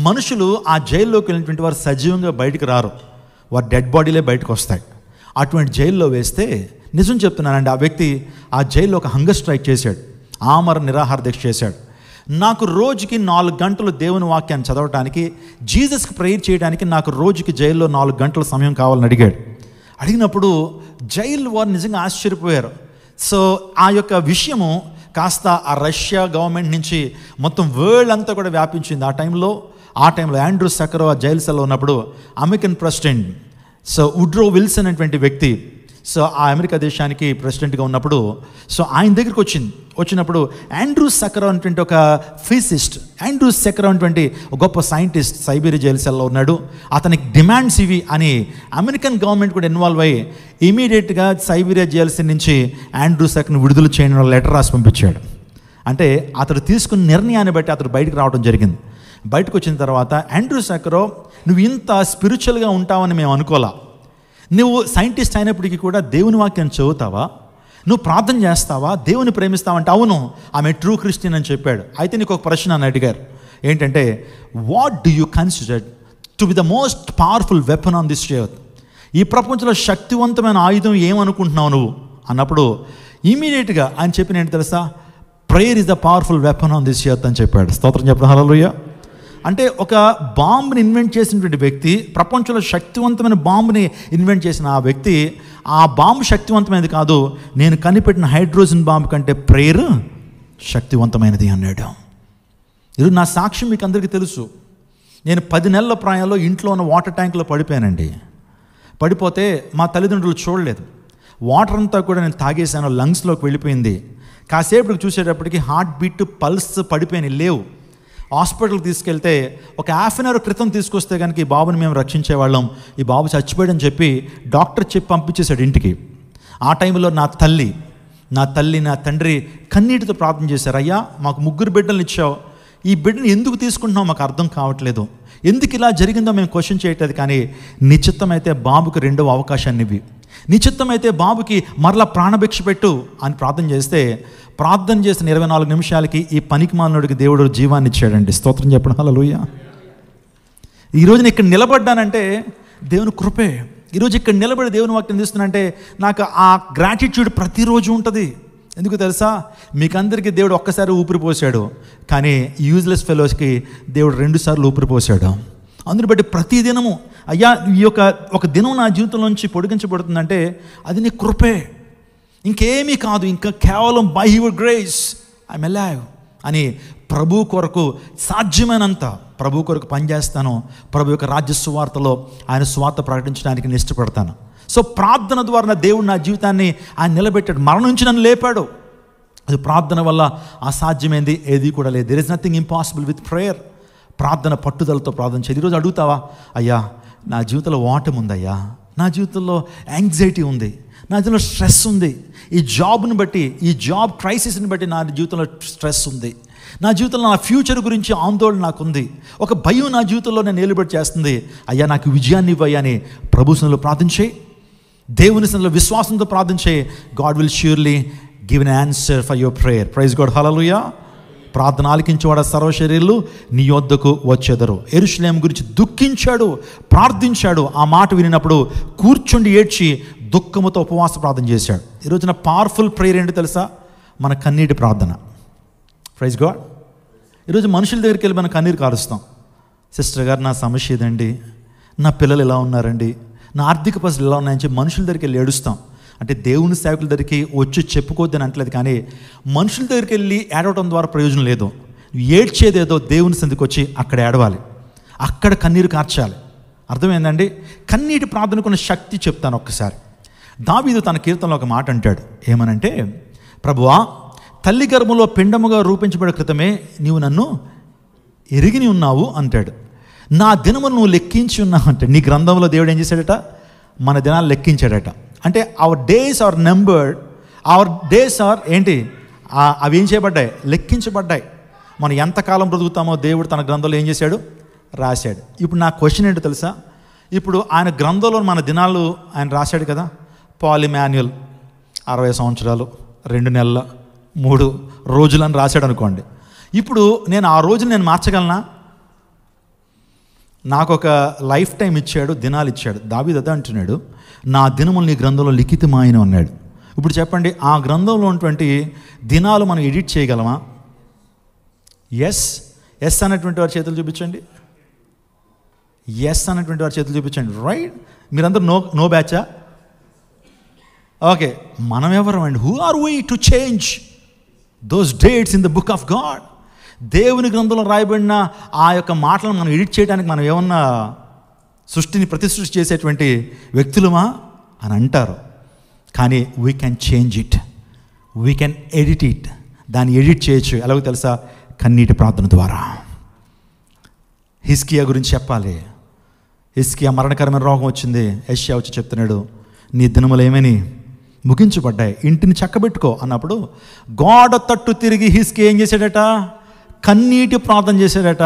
మనుషులు ఆ జైల్లోకి వెళ్ళినటువంటి వారు సజీవంగా బయటకు రారు, వారు డెడ్ బాడీలే బయటకు వస్తాయి. అటువంటి జైల్లో వేస్తే, నిజం చెప్తున్నానండి, ఆ వ్యక్తి ఆ జైల్లో ఒక హంగర్ స్ట్రైక్ చేశాడు, ఆమరణ నిరాహార దీక్ష చేశాడు. నాకు రోజుకి 4 గంటలు దేవుని వాక్యాన్ని చదవటానికి, జీసస్కి ప్రేయర్ చేయడానికి నాకు రోజుకి జైల్లో 4 గంటల సమయం కావాలని అడిగాడు. అడిగినప్పుడు జైలు వారు నిజంగా ఆశ్చర్యపోయారు. సో ఆ యొక్క విషయము కాస్త ఆ రష్యా గవర్నమెంట్ నుంచి మొత్తం వరల్డ్ అంతా కూడా వ్యాపించింది. ఆ టైంలో ఆండ్రూ సకరవ్ ఆ జైలు సెల్లో ఉన్నప్పుడు అమెరికన్ ప్రెసిడెంట్ వుడ్రో విల్సన్ అనేటువంటి వ్యక్తి ఆ అమెరికా దేశానికి ప్రెసిడెంట్గా ఉన్నప్పుడు ఆయన దగ్గరికి వచ్చినప్పుడు ఆండ్రూ సకరవ్ అనేటువంటి ఒక ఫిజిసిస్ట్, ఆండ్రూ సకరవ్ అనేటువంటి గొప్ప సైంటిస్ట్ సైబీరియా జైలు సెల్లో ఉన్నాడు. అతనికి డిమాండ్స్ ఇవి అని అమెరికన్ గవర్నమెంట్ కూడా ఇన్వాల్వ్ అయ్యి ఇమీడియట్గా సైబీరియా జైలు సెల్ నుంచి ఆండ్రూ సకరవ్ని విడుదల చేయడం లెటర్ రాసి పంపించాడు. అంటే అతడు తీసుకున్న నిర్ణయాన్ని బట్టి అతడు బయటకు రావడం జరిగింది. బయటకు వచ్చిన తర్వాత ఆండ్రూ సకరవ్, నువ్వు ఇంత స్పిరిచువల్గా ఉంటావని మేము అనుకోలా, నువ్వు సైంటిస్ట్ అయినప్పటికీ కూడా దేవుని వాక్యాన్ని చదువుతావా, నువ్వు ప్రార్థన చేస్తావా, దేవుని ప్రేమిస్తావంటే అవును, ఆమె ట్రూ క్రిస్టియన్ అని చెప్పాడు. అయితే నీకు ఒక ప్రశ్న అని అడిగారు, ఏంటంటే what do you consider to be the most powerful weapon on this earth? ఈ ప్రపంచంలో శక్తివంతమైన ఆయుధం ఏమనుకుంటున్నావు నువ్వు అన్నప్పుడు ఇమీడియట్గా ఆయన చెప్పిన ఏంటి తెలుసా? Prayer is the powerful weapon on this earth అని చెప్పాడు. స్తోత్రం చెప్పడం హల్లెలూయా. అంటే ఒక బాంబుని ఇన్వెంట్ చేసినటువంటి వ్యక్తి, ప్రపంచంలో శక్తివంతమైన బాంబుని ఇన్వెంట్ చేసిన ఆ వ్యక్తి, ఆ బాంబు శక్తివంతమైనది కాదు, నేను కనిపెట్టిన హైడ్రోజన్ బాంబు కంటే ప్రేయర్ శక్తివంతమైనది అన్నాడు. ఇది నా సాక్ష్యం మీకు అందరికీ తెలుసు. నేను 10 నెలల ప్రాయంలో ఇంట్లో ఉన్న వాటర్ ట్యాంక్లో పడిపోయానండి. పడిపోతే మా తల్లిదండ్రులు చూడలేదు. వాటర్ అంతా కూడా నేను తాగేసాను, లంగ్స్లోకి వెళ్ళిపోయింది. కాసేపటికి చూసేటప్పటికి హార్ట్ బీట్, పల్స్ పడిపోయినాయి, లేవు. హాస్పిటల్కి తీసుకెళ్తే ఒక హాఫ్ అన్ అవర్ క్రితం తీసుకొస్తే కనుక ఈ బాబుని మేము రక్షించేవాళ్ళం, ఈ బాబు చచ్చిపోయాడని చెప్పి డాక్టర్ చెప్పి పంపించేశాడు ఇంటికి. ఆ టైంలో నా తల్లి నా తండ్రి కన్నీటితో ప్రార్థన చేశారు, అయ్యా మాకు 3 బిడ్డలను ఇచ్చావు, ఈ బిడ్డను ఎందుకు తీసుకుంటున్నావు మాకు అర్థం కావట్లేదు, ఎందుకు ఇలా జరిగిందో మేము క్వశ్చన్ చేయట్లేదు, కానీ నిశ్చిత్తమైతే బాబుకి 2వ అవకాశాన్ని ఇవి, నిశ్చిత్తమైతే బాబుకి మరలా ప్రాణభిక్ష పెట్టు అని ప్రార్థన చేస్తే, ప్రార్థన చేసిన 24 నిమిషాలకి ఈ పనికిమాలినోడికి దేవుడు జీవాన్ని ఇచ్చాడండి. స్తోత్రం చెప్పడం హల్లెలూయా. ఈరోజు నేను ఇక్కడ నిలబడ్డానంటే దేవుని కృపే. ఈరోజు ఇక్కడ నిలబడి దేవుని వాక్యం తీస్తున్నానంటే నాకు ఆ గ్రాటిట్యూడ్ ప్రతిరోజు ఉంటుంది. ఎందుకు తెలుసా? మీకు అందరికీ దేవుడు ఒక్కసారి ఊపిరి పోసాడు, కానీ యూజ్లెస్ ఫెలోస్కి దేవుడు 2 సార్లు ఊపిరి పోసాడు. అందుని బట్టి ప్రతి దినము అయ్యా ఈ ఒక దినం నా జీవితంలోంచి పొడిగించబడుతుందంటే అది నీ కృపే, ఇంకేమీ కాదు, ఇంకా కేవలం by your grace I'm alive అని ప్రభు కొరకు సాధ్యమైనంత ప్రభు కొరకు పనిచేస్తాను. ప్రభు యొక్క రాజ్య సువార్తలో ఆయన సువార్త ప్రకటించడానికి నేను ఇష్టపడతాను. సో ప్రార్థన ద్వారా దేవుడు నా జీవితాన్ని ఆయన నిలబెట్టాడు, మరణం నుంచి నన్ను లేపాడు. అది ప్రార్థన వల్ల అసాధ్యమైంది ఏది కూడా లేదు. There is nothing impossible with prayer. ప్రార్థన పట్టుదలతో ప్రార్థన చేయాలి. ఈరోజు అడుగుతావా, అయ్యా నా జీవితంలో ఓటమి ఉందయ్యా, నా జీవితంలో యాంగ్జైటీ ఉంది, నా జీవితంలో స్ట్రెస్ ఉంది, ఈ జాబ్ని బట్టి, ఈ జాబ్ క్రైసిస్ని బట్టి నా జీవితంలో స్ట్రెస్ ఉంది, నా జీవితంలో నా ఫ్యూచర్ గురించి ఆందోళన నాకుంది, ఒక భయం నా జీవితంలో నేను నిలబెట్టి చేస్తుంది, అయ్యా నాకు విజయాన్ని ఇవ్వయ్యా అని ప్రభు సన్నిధిలో ప్రార్థించే, దేవుని సన్నిధిలో విశ్వాసంతో ప్రార్థించే. God will surely give an answer for your prayer. Praise God hallelujah. ప్రార్థన ఆలకించేవాడు సర్వశరీరులు నీ యొద్దకు వచ్చెదరు. యెరూషలేము గురించి దుఃఖించాడు, ప్రార్థించాడు. ఆ మాట వినినప్పుడు కూర్చుండి ఏడ్చి దుఃఖముతో ఉపవాస ప్రార్థన చేశాడు. ఈరోజున పవర్ఫుల్ ప్రేయర్ ఏంటి తెలుసా? మన కన్నీటి ప్రార్థన. Praise God. ఈరోజు మనుషుల దగ్గరికి వెళ్ళి మనం కన్నీరు కారుస్తాం. సిస్టర్ గారు, నా సమస్య ఇదండి, నా పిల్లలు ఎలా ఉన్నారండి, నా ఆర్థిక పరిస్థితులు ఎలా ఉన్నాయని చెప్పి మనుషుల దగ్గరికి వెళ్ళి ఏడుస్తాం. అంటే దేవుని సేవకుల దగ్గరికి వచ్చి చెప్పుకోవద్దని అంటలేదు, కానీ మనుషుల దగ్గరికి వెళ్ళి ఏడవడం ద్వారా ప్రయోజనం లేదు. ఏడ్చేదేదో దేవుని సందికి వచ్చి అక్కడ ఏడవాలి, అక్కడ కన్నీరు కార్చాలి. అర్థమైందండి? కన్నీటి ప్రార్థనకున్న శక్తి చెప్తాను ఒక్కసారి. దావీదు తన కీర్తనలో ఒక మాట అంటాడు. ఏమనంటే, ప్రభువా, తల్లి గర్భంలో పిండముగా రూపించబడే క్రితమే నీవు నన్ను ఎరిగిని ఉన్నావు అంటాడు. నా దినమును నువ్వు లెక్కించి ఉన్నావు అంటే, నీ గ్రంథంలో దేవుడు ఏం చేశాడట? మన దినాలు లెక్కించాడట. అంటే our days are numbered. Our days are ఏంటి? అవి ఏం చేయబడ్డాయి? లెక్కించబడ్డాయి. మనం ఎంతకాలం బ్రతుకుతామో దేవుడు తన గ్రంథంలో ఏం చేశాడు? రాశాడు. ఇప్పుడు నా క్వశ్చన్ ఏంటో తెలుసా? ఇప్పుడు ఆయన గ్రంథంలో మన దినాలు ఆయన రాశాడు కదా. పాల్ ఇమాన్యుయల్ 60 సంవత్సరాలు 2 నెలల 3 రోజులని రాశాడు అనుకోండి. ఇప్పుడు నేను ఆ రోజులు నేను మార్చగలనా? నాకు ఒక లైఫ్ టైం ఇచ్చాడు, దినాలు ఇచ్చాడు. దావీదు అదే అంటున్నాడు, నా దినములు నీ గ్రంథంలో లిఖితమాయను అన్నాడు. ఇప్పుడు చెప్పండి, ఆ గ్రంథంలో ఉన్నటువంటి దినాలు మనం ఎడిట్ చేయగలమా? ఎస్ అన్నటువంటి వారి చేతులు చూపించండి. ఎస్ అన్నటువంటి వారి చేతులు చూపించండి. రైట్? మీరందరూ నో బ్యాచా? ఓకే. మనం ఎవరం అండి? Who are we to change those dates in the book of God? దేవుని గ్రంథంలో రాయబడిన ఆ యొక్క మాటలను మనం ఎడిట్ చేయడానికి మనం ఏమన్నా సృష్టిని ప్రతిసృష్టి చేసేటువంటి వ్యక్తులమా అని అంటారు. కానీ we can change it, we can edit it. దాన్ని ఎడిట్ చేయొచ్చు. ఎలాగో తెలుసా? కన్నీటి ప్రార్థన ద్వారా. హిజ్కియా గురించి చెప్పాలి. హిజ్కియా మరణకరమైన రోగం వచ్చింది. యెషయా వచ్చి చెప్తున్నాడు, నీ దినములు ఏమని ముగించబడ్డాయి, ఇంటిని చక్కబెట్టుకో అన్నప్పుడు గోడ తట్టు తిరిగి హిజ్కియా ఏం చేశాడట? కన్నీటి ప్రార్థన చేశాడట.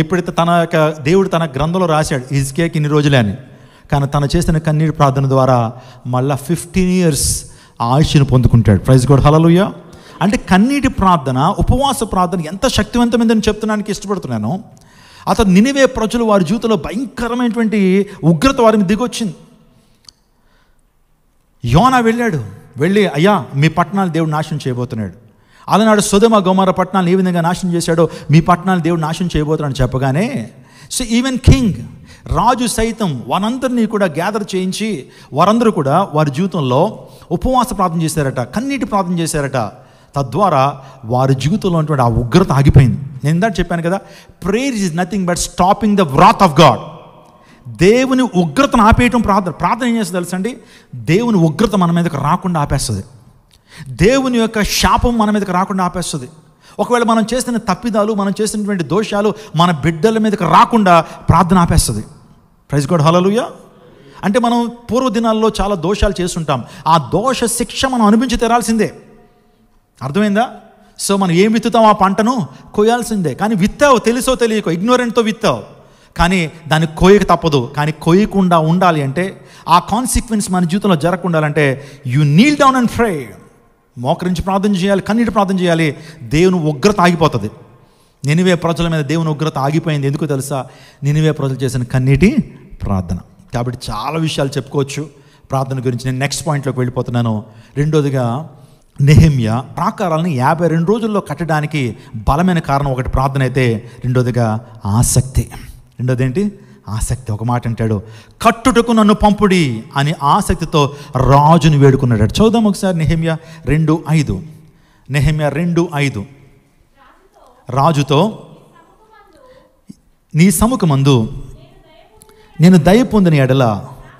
ఎప్పుడైతే తన యొక్క దేవుడు తన గ్రంథంలో రాశాడు హిజ్కియాకి ఇన్ని రోజులే అని, కానీ తను చేసిన కన్నీటి ప్రార్థన ద్వారా మళ్ళా 15 years ఆయుష్ను పొందుకుంటాడు. ప్రైజ్ గాడ్, హల్లెలూయా. అంటే కన్నీటి ప్రార్థన, ఉపవాస ప్రార్థన ఎంత శక్తివంతమైందని చెప్తున్నానికి ఇష్టపడుతున్నాను. అతను నినివే ప్రజలు వారి జీవితంలో భయంకరమైనటువంటి ఉగ్రత వారి మీద దిగొచ్చింది. యోనా వెళ్ళి అయ్యా, మీ పట్టణాలు దేవుడు నాశనం చేయబోతున్నాడు. అలనాడు సొదొమ గొమొర్రా పట్టణాలు ఏ విధంగా నాశనం చేశాడో మీ పట్టణాలు దేవుడు నాశనం చేయబోతున్నాడని చెప్పగానే, సో ఈవెన్ కింగ్, రాజు సైతం వారందరినీ కూడా గ్యాదర్ చేయించి వారందరూ కూడా వారి జీవితంలో ఉపవాస ప్రార్థన చేశారట, కన్నీటి ప్రార్థన చేశారట. తద్వారా వారి జీవితంలో ఉన్నటువంటి ఆ ఉగ్రత ఆగిపోయింది. నేను ఇందాక చెప్పాను కదా, prayer is nothing but stopping the wrath of God. దేవుని ఉగ్రతను ఆపేయటం ప్రార్థన. ప్రార్థన ఏం చేస్తుంది తెలుసండి? దేవుని ఉగ్రత మన మీదకి రాకుండా ఆపేస్తుంది. దేవుని యొక్క శాపం మన మీదకి రాకుండా ఆపేస్తుంది. ఒకవేళ మనం చేసిన తప్పిదాలు, మనం చేసినటువంటి దోషాలు మన బిడ్డల మీదకి రాకుండా ప్రార్థన ఆపేస్తుంది. ప్రైజ్ గాడ్, హల్లెలూయా. అంటే మనం పూర్వ దినాల్లో చాలా దోషాలు చేస్తుంటాం. ఆ దోష శిక్ష మనం అనుభవించి తీరాల్సిందే. అర్థమైందా? సో మనం ఏం విత్తుతాం ఆ పంటను కోయాల్సిందే. కానీ విత్తావు, తెలుసో తెలియకో, ఇగ్నోరెంట్తో విత్తావు, కానీ దాన్ని కోయక తప్పదు. కానీ కోయకుండా ఉండాలి అంటే, ఆ కాన్సిక్వెన్స్ మన జీవితంలో జరగకుండా ఉండాలంటే, you Neel down and pray. మోకరించి ప్రార్థన చేయాలి, కన్నీటి ప్రార్థన చేయాలి. దేవుని ఉగ్రత ఆగిపోతుంది. నినివే ప్రజల మీద దేవుని ఉగ్రత ఆగిపోయింది. ఎందుకు తెలుసా? నినివే ప్రజలు చేసిన కన్నీటి ప్రార్థన. కాబట్టి చాలా విషయాలు చెప్పుకోవచ్చు ప్రార్థన గురించి. నేను నెక్స్ట్ పాయింట్లోకి వెళ్ళిపోతున్నాను. రెండోదిగా, నెహెమ్యా ప్రాకారాలను 52 రోజుల్లో కట్టడానికి బలమైన కారణం ఒకటి ప్రార్థన అయితే, రెండోదిగా ఆసక్తి. రెండోది ఏంటి? ఆసక్తి. ఒక మాట అంటాడు, కట్టుటకు నన్ను పంపుడి అని ఆసక్తితో రాజుని వేడుకున్నాడు. చూద్దాం ఒకసారి నెహెమ్యా 2:5. నెహెమ్యా 2:5. రాజుతో, నీ సముఖమందు నేను దయ పొందిన ఎడల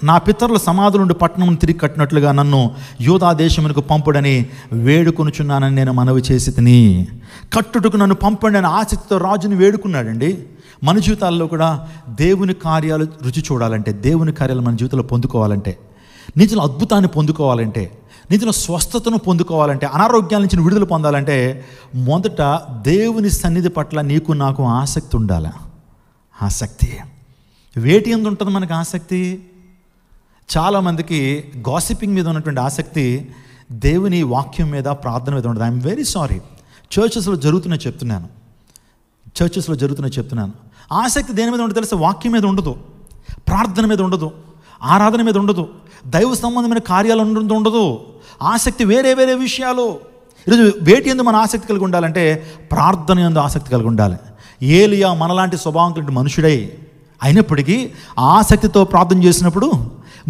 నా పితరుల సమాధుల నుండి పట్టణం తిరిగి కట్టినట్లుగా నన్ను యూదా దేశమునకు పంపుడని వేడుకొనుచున్నానని నేను మనవి చేసి తిని. కట్టుటకు నన్ను పంపండి అని ఆసక్తితో రాజుని వేడుకున్నాడండి. మన జీవితాల్లో కూడా దేవుని కార్యాలు రుచి చూడాలంటే, దేవుని కార్యాలు మన జీవితంలో పొందుకోవాలంటే, నిజంలో అద్భుతాన్ని పొందుకోవాలంటే, నిజంలో స్వస్థతను పొందుకోవాలంటే, అనారోగ్యాల నుంచి విడుదల పొందాలంటే, మొదట దేవుని సన్నిధి పట్ల నీకు నాకు ఆసక్తి ఉండాలి. ఆసక్తి. వేటి ఎందు ఉంటుంది మనకు ఆసక్తి? చాలామందికి గాసిపింగ్ మీద ఉన్నటువంటి ఆసక్తి దేవుని వాక్యం మీద, ప్రార్థన మీద ఉండదు. I'm very sorry. చర్చెస్లో జరుగుతున్నాయి చెప్తున్నాను. ఆసక్తి దేని మీద ఉండదు తెలుసా? వాక్యం మీద ఉండదు, ప్రార్థన మీద ఉండదు, ఆరాధన మీద ఉండదు, దైవ సంబంధమైన కార్యాలు ఉండదు. ఆసక్తి వేరే వేరే విషయాలు. ఈరోజు వేటి యందు మన ఆసక్తి కలిగి ఉండాలంటే ప్రార్థన యందు ఆసక్తి కలిగి ఉండాలి. ఏలియా మనలాంటి స్వభావం కలిగిన మనుషుడై అయినప్పటికీ ఆసక్తితో ప్రార్థన చేసినప్పుడు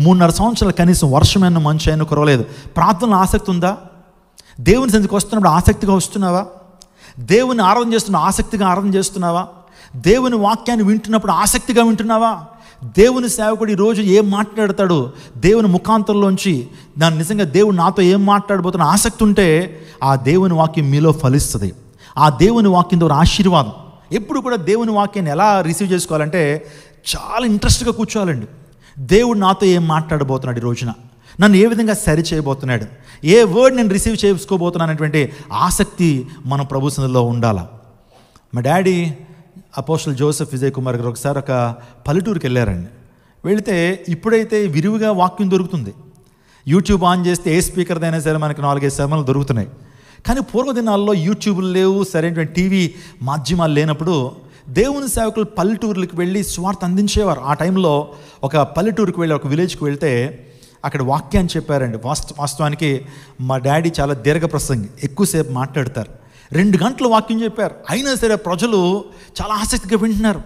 3.5 సంవత్సరాలు కనీసం వర్షమైన మంచు అయినా కురవలేదు. ప్రార్థనలో ఆసక్తి ఉందా? దేవుని సన్నిధికి వస్తున్నప్పుడు ఆసక్తిగా వస్తున్నావా? దేవుని ఆరాధన చేస్తున్న ఆసక్తిగా ఆరాధన చేస్తున్నావా? దేవుని వాక్యాన్ని వింటున్నప్పుడు ఆసక్తిగా వింటున్నావా? దేవుని సేవకుడు ఈరోజు ఏం మాట్లాడతాడు, దేవుని ముఖాంతంలోంచి దాన్ని నిజంగా దేవుడు నాతో ఏం మాట్లాడబోతున్న ఆసక్తి ఉంటే ఆ దేవుని వాక్యం మీలో ఫలిస్తుంది. ఆ దేవుని వాక్యం ద్వారా ఆశీర్వాదం. ఎప్పుడు కూడా దేవుని వాక్యాన్ని ఎలా రిసీవ్ చేసుకోవాలంటే చాలా ఇంట్రెస్ట్గా కూర్చోవాలండి. దేవుడు నాతో ఏం మాట్లాడబోతున్నాడు, ఈ రోజున నన్ను ఏ విధంగా సరి చేయబోతున్నాడు, ఏ వర్డ్ నేను రిసీవ్ చేసుకోబోతున్నాను అనేటువంటి ఆసక్తి మన ప్రభు సన్నిధిలో ఉండాలి. మా daddy apostle Joseph Vijay Kumar గారు ఒకసారి ఒక పల్లెటూరుకి వెళ్ళారండి. వెళితే ఇప్పుడైతే విరివిగా వాక్యం దొరుకుతుంది. యూట్యూబ్ ఆన్ చేస్తే ఏ స్పీకర్దైనా సరే మనకి 4-5 sermons దొరుకుతున్నాయి. కానీ పూర్వదినాల్లో యూట్యూబ్లు లేవు, సరైనటువంటి టీవీ మాధ్యమాలు లేనప్పుడు దేవుని సేవకులు పల్లెటూరులకు వెళ్ళి స్వార్థ అందించేవారు. ఆ టైంలో ఒక పల్లెటూరుకి వెళ్ళి ఒక విలేజ్కి వెళ్తే అక్కడ వాక్యాన్ని చెప్పారండి. వాస్తవానికి మా డాడీ చాలా దీర్ఘ ప్రసంగి, ఎక్కువసేపు మాట్లాడతారు. 2 గంటలు వాక్యం చెప్పారు. అయినా సరే ప్రజలు చాలా ఆసక్తిగా వింటున్నారు.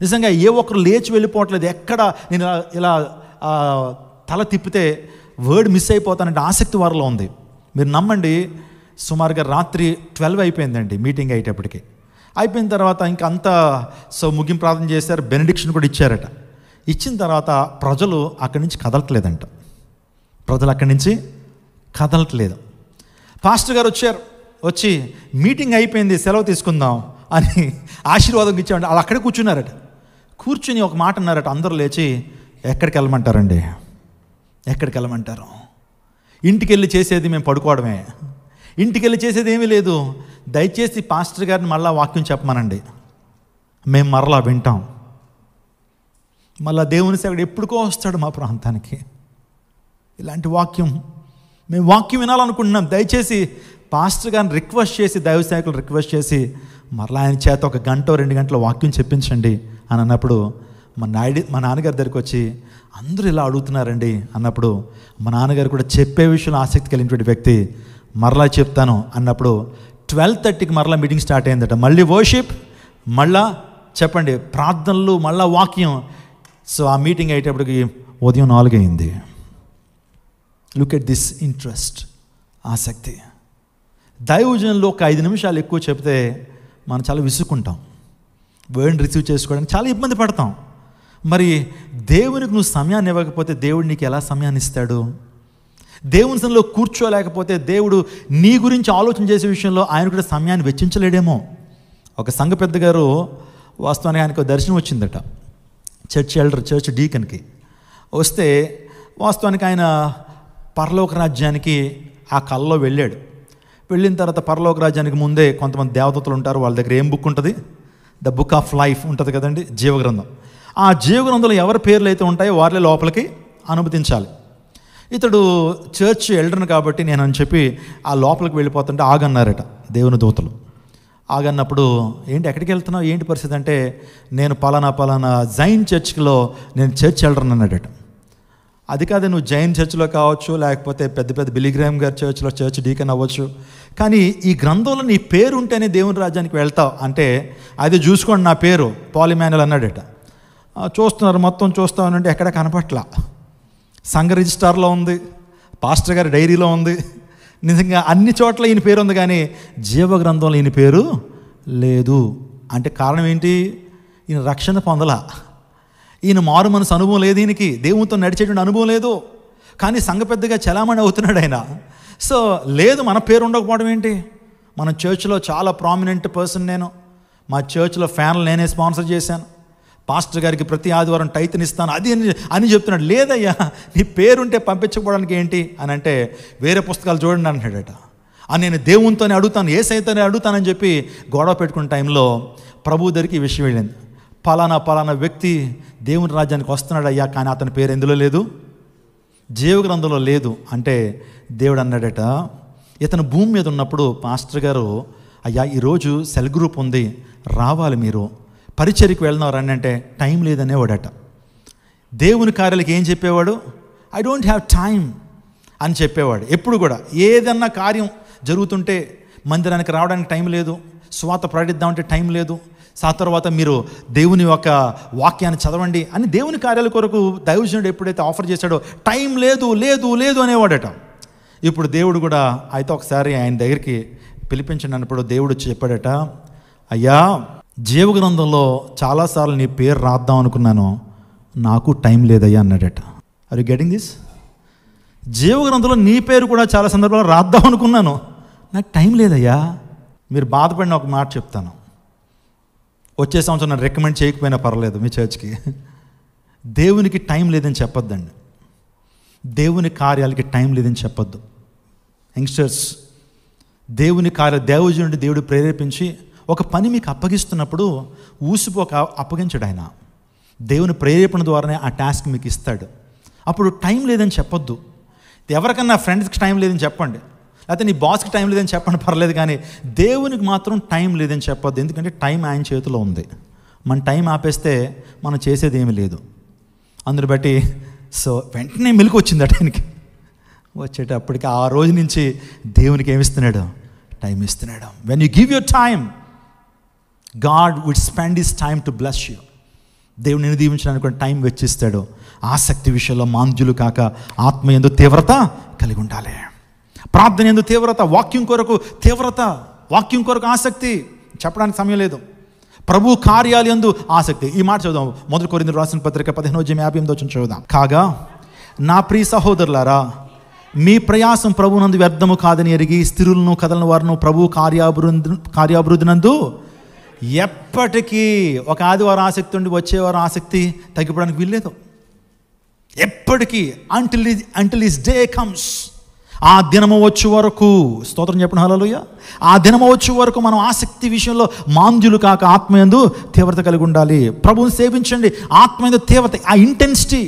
నిజంగా ఏ ఒక్కరు లేచి వెళ్ళిపోవట్లేదు. ఎక్కడ నేను ఇలా తల తిప్పితే వర్డ్ మిస్ అయిపోతానంటే ఆసక్తి వారిలో ఉంది. మీరు నమ్మండి, సుమారుగా రాత్రి 12 అయిపోయిందండి మీటింగ్ అయ్యేటప్పటికి. అయిపోయిన తర్వాత ఇంకా అంతా ముగింపు ప్రార్థన చేశారు, బెనడిక్షన్ కూడా ఇచ్చారట. ఇచ్చిన తర్వాత ప్రజలు అక్కడి నుంచి కదలట్లేదంట. పాస్టర్ గారు వచ్చి మీటింగ్ అయిపోయింది, సెలవు తీసుకుందాం అని ఆశీర్వాదం ఇచ్చామంటే వాళ్ళు అక్కడే కూర్చున్నారట. కూర్చుని ఒక మాట అన్నారట. అందరూ లేచి ఎక్కడికి వెళ్ళమంటారండి, ఎక్కడికి వెళ్ళమంటారు? ఇంటికి వెళ్ళి చేసేది మేము పడుకోవడమే, ఇంటికి వెళ్ళి చేసేది ఏమీ లేదు. దయచేసి పాస్టర్ గారిని మళ్ళా వాక్యం చెప్పమనండి, మేము మరలా వింటాం. మళ్ళా దేవుని సేవకుడు ఎప్పుడుకో వస్తాడు మా ప్రాంతానికి. ఇలాంటి వాక్యం మేము వాక్యం వినాలనుకుంటున్నాం. దయచేసి పాస్టర్ గారిని రిక్వెస్ట్ చేసి, దైవ సేవకులు రిక్వెస్ట్ చేసి మరలా ఆయన చేత 1 గంట 2 గంటల వాక్యం చెప్పించండి అని అన్నప్పుడు మా నాన్నగారి దగ్గరికి వచ్చి అందరూ ఇలా అడుగుతున్నారండి అన్నప్పుడు మా నాన్నగారు కూడా చెప్పే విషయంలో ఆసక్తి కలిగినటువంటి వ్యక్తి. మరలా చెప్తాను అన్నప్పుడు 12:30కి మరలా మీటింగ్ స్టార్ట్ అయిందట. మళ్ళీ వర్షిప్, మళ్ళా చెప్పండి ప్రార్థనలు, మళ్ళా వాక్యం. సో ఆ మీటింగ్ అయ్యేటప్పటికి ఉదయం 4 అయింది. లుక్ ఎట్ దిస్ ఇంట్రెస్ట్, ఆసక్తి. దైవజనంలో ఒక 5 నిమిషాలు ఎక్కువ చెప్తే మనం చాలా విసుక్కుంటాం, వర్డ్ రిసీవ్ చేసుకోవడానికి చాలా ఇబ్బంది పడతాం. మరి దేవునికి నువ్వు సమయాన్ని ఇవ్వకపోతే దేవుడు నీకు ఎలా సమయాన్ని ఇస్తాడు? దేవుని సన్నిధిలో కూర్చోలేకపోతే దేవుడు నీ గురించి ఆలోచన చేసే విషయంలో ఆయన కూడా సమయాన్ని వెచ్చించలేడేమో. ఒక సంఘ పెద్ద గారు వాస్తవానికి ఆయనకు దర్శనం వచ్చిందట, చర్చ్ డీకన్కి వస్తే వాస్తవానికి ఆయన పరలోక రాజ్యానికి ఆ కళ్ళలో వెళ్ళాడు. వెళ్ళిన తర్వాత పరలోక రాజ్యానికి ముందే కొంతమంది దేవదూతలు ఉంటారు. వాళ్ళ దగ్గర ఏం బుక్ ఉంటుంది? ద బుక్ ఆఫ్ లైఫ్ ఉంటుంది కదండి, జీవగ్రంథం. ఆ జీవగ్రంథంలో ఎవరి పేర్లు అయితే ఉంటాయో వారిలో లోపలికి అనుమతించాలి. ఇతడు చర్చ్ ఎల్డర్ని కాబట్టి నేను అని చెప్పి ఆ లోపలికి వెళ్ళిపోతుంటే ఆగన్నారట దేవుని దూతలు. ఆగన్నప్పుడు ఏంటి ఎక్కడికి వెళ్తున్నావు, ఏంటి పరిస్థితి అంటే నేను పలానా జైన్ చర్చ్లో నేను చర్చ్ ఎల్డర్ని అన్నాడట. అది కాదు, నువ్వు జైన్ చర్చ్లో కావచ్చు, లేకపోతే పెద్ద బిలీగ్రామ్ గారి చర్చ్లో చర్చ్ డీకన్ అవ్వచ్చు, కానీ ఈ గ్రంథంలో నీ పేరు ఉంటేనే దేవుని రాజ్యానికి వెళ్తావు అంటే అది చూసుకోండి నా పేరు పాల్ ఇమాన్యుయల్ అన్నాడట. చూస్తున్నారు, మొత్తం చూస్తామనంటే ఎక్కడ కనపట్లా. సంఘ రిజిస్టార్లో ఉంది, పాస్టర్ గారి డైరీలో ఉంది, నిజంగా అన్ని చోట్ల ఈయన పేరు ఉంది, కానీ జీవగ్రంథంలో ఈయన పేరు లేదు. అంటే కారణం ఏంటి? ఈయన రక్షణ పొందలా, ఈయన మారు మనసు అనుభవం లేదు, ఈయనకి దేవునితో నడిచేటువంటి అనుభవం లేదు, కానీ సంఘ పెద్దగా చలామణి అవుతున్నాడు ఆయన. సో లేదు, మన పేరు ఉండకపోవడం ఏంటి? మన చర్చ్లో చాలా ప్రామినెంట్ పర్సన్ నేను, మా చర్చ్లో ఫ్యాన్లు నేనే స్పాన్సర్ చేశాను, పాస్టర్ గారికి ప్రతి ఆదివారం టైత్ని ఇస్తాను అది అని చెప్తున్నాడు. లేదయ్యా, నీ పేరుంటే పంపించకపోవడానికి ఏంటి అని అంటే వేరే పుస్తకాలు చూడండి అంటాడట. నేను దేవునితోనే అడుగుతాను, యేసయ్యతోనే అడుగుతానని చెప్పి గొడవ పెట్టుకున్న టైంలో ప్రభు దగ్గరికి ఈ విషయం వెళ్ళింది. పలానా వ్యక్తి దేవుని రాజ్యానికి వస్తున్నాడు అయ్యా, కానీ అతని పేరు ఎందులో లేదు, జీవగ్రంథంలో లేదు అంటే దేవుడు అన్నాడట, ఇతను భూమి మీద ఉన్నప్పుడు పాస్టర్ గారు అయ్యా ఈరోజు సెల్ గ్రూప్ ఉంది, రావాలి మీరు, పరిచర్యకి వెళ్దాం రండి అంటే టైం లేదనేవాడట. దేవుని కార్యాలకి ఏం చెప్పేవాడు? ఐ డోంట్ హ్యావ్ టైం అని చెప్పేవాడు. ఎప్పుడు కూడా ఏదన్నా కార్యం జరుగుతుంటే మందిరానికి రావడానికి టైం లేదు, స్వాత ప్రకటిద్దామంటే టైం లేదు, ఆ తర్వాత మీరు దేవుని యొక్క వాక్యాన్ని చదవండి అని దేవుని కార్యాల కొరకు దైవజనుడు ఎప్పుడైతే ఆఫర్ చేశాడో టైం లేదు లేదు లేదు అనేవాడట. ఇప్పుడు దేవుడు కూడా అయితే ఒకసారి ఆయన దగ్గరికి పిలిపించండి అన్నప్పుడు దేవుడు వచ్చి చెప్పాడట, అయ్యా జీవగ్రంథంలో చాలాసార్లు నీ పేరు రాద్దాం అనుకున్నాను, నాకు టైం లేదయ్యా అన్నాడట. Are you getting this? జీవగ్రంథంలో నీ పేరు కూడా చాలా సందర్భాల్లో రాద్దాం అనుకున్నాను, నాకు టైం లేదయ్యా. మీరు బాధపడిన ఒక మాట చెప్తాను, వచ్చే సంవత్సరం నన్ను రికమెండ్ చేయకపోయినా పర్లేదు మీ చర్చ్కి. దేవునికి టైం లేదని చెప్పొద్దండి, దేవుని కార్యాలకి టైం లేదని చెప్పొద్దు. యంగ్స్టర్స్, దేవుని దేవజనుడి దేవుడు ప్రేరేపించి ఒక పని మీకు అప్పగిస్తున్నప్పుడు ఊసిపోక అప్పగించడు ఆయన. దేవుని ప్రేరేపణ ద్వారానే ఆ టాస్క్ మీకు ఇస్తాడు. అప్పుడు టైం లేదని చెప్పొద్దు. ఎవరికన్నా ఫ్రెండ్స్కి టైం లేదని చెప్పండి, లేకపోతే నీ బాస్కి టైం లేదని చెప్పండి, పర్లేదు, కానీ దేవునికి మాత్రం టైం లేదని చెప్పొద్దు. ఎందుకంటే టైం ఆయన చేతిలో ఉంది. మన టైం ఆపేస్తే మనం చేసేది ఏమీ లేదు. అందుని బట్టి వెంటనే మెలకు వచ్చిందట ఆయనకి. వచ్చేటప్పటికి ఆ రోజు నుంచి దేవునికి ఏమిస్తున్నాడు? టైం ఇస్తున్నాడు. When you give your time, God would spend his time to bless you. దేవుని దీవించడానికి టైం వెచ్చిస్తాడు. ఆసక్తి విషయంలో మాంద్యులు కాక ఆత్మ యందు తీవ్రత కలిగి ఉండాలి. ప్రార్థన యందు తీవ్రత, వాక్యం కొరకు తీవ్రత, వాక్యం కొరకు ఆసక్తి. చెప్పడానికి సమయం లేదు. ప్రభు కార్యాలు యందు ఆసక్తి. ఈ మాట చదుదాం, 1 కొరింథీయులకు రాసిన పత్రిక 15:58 చదువుదాం. కాగా నా ప్రియ సహోదరులారా, మీ ప్రయాసం ప్రభునందు వ్యర్థము కాదని ఎరిగి స్థిరులను కదలని వారును ప్రభు కార్యాభివృద్ధి నందు ఎప్పటికీ, ఒక ఆదివారం ఆసక్తి ఉండి వచ్చేవారం ఆసక్తి తగ్గిపోవడానికి వీల్లేదు. ఎప్పటికీ అంటిల్ హిస్ డే కమ్స్, ఆ దినము వచ్చే వరకు, స్తోత్రం చెప్పండి హల్లెలూయా, ఆ దినము వచ్చే వరకు మనం ఆసక్తి విషయంలో మాంద్యులు కాక ఆత్మయందు తీవ్రత కలిగి ఉండాలి. ప్రభువుని సేవించండి, ఆత్మయందు తీవ్రత, ఆ ఇంటెన్సిటీ.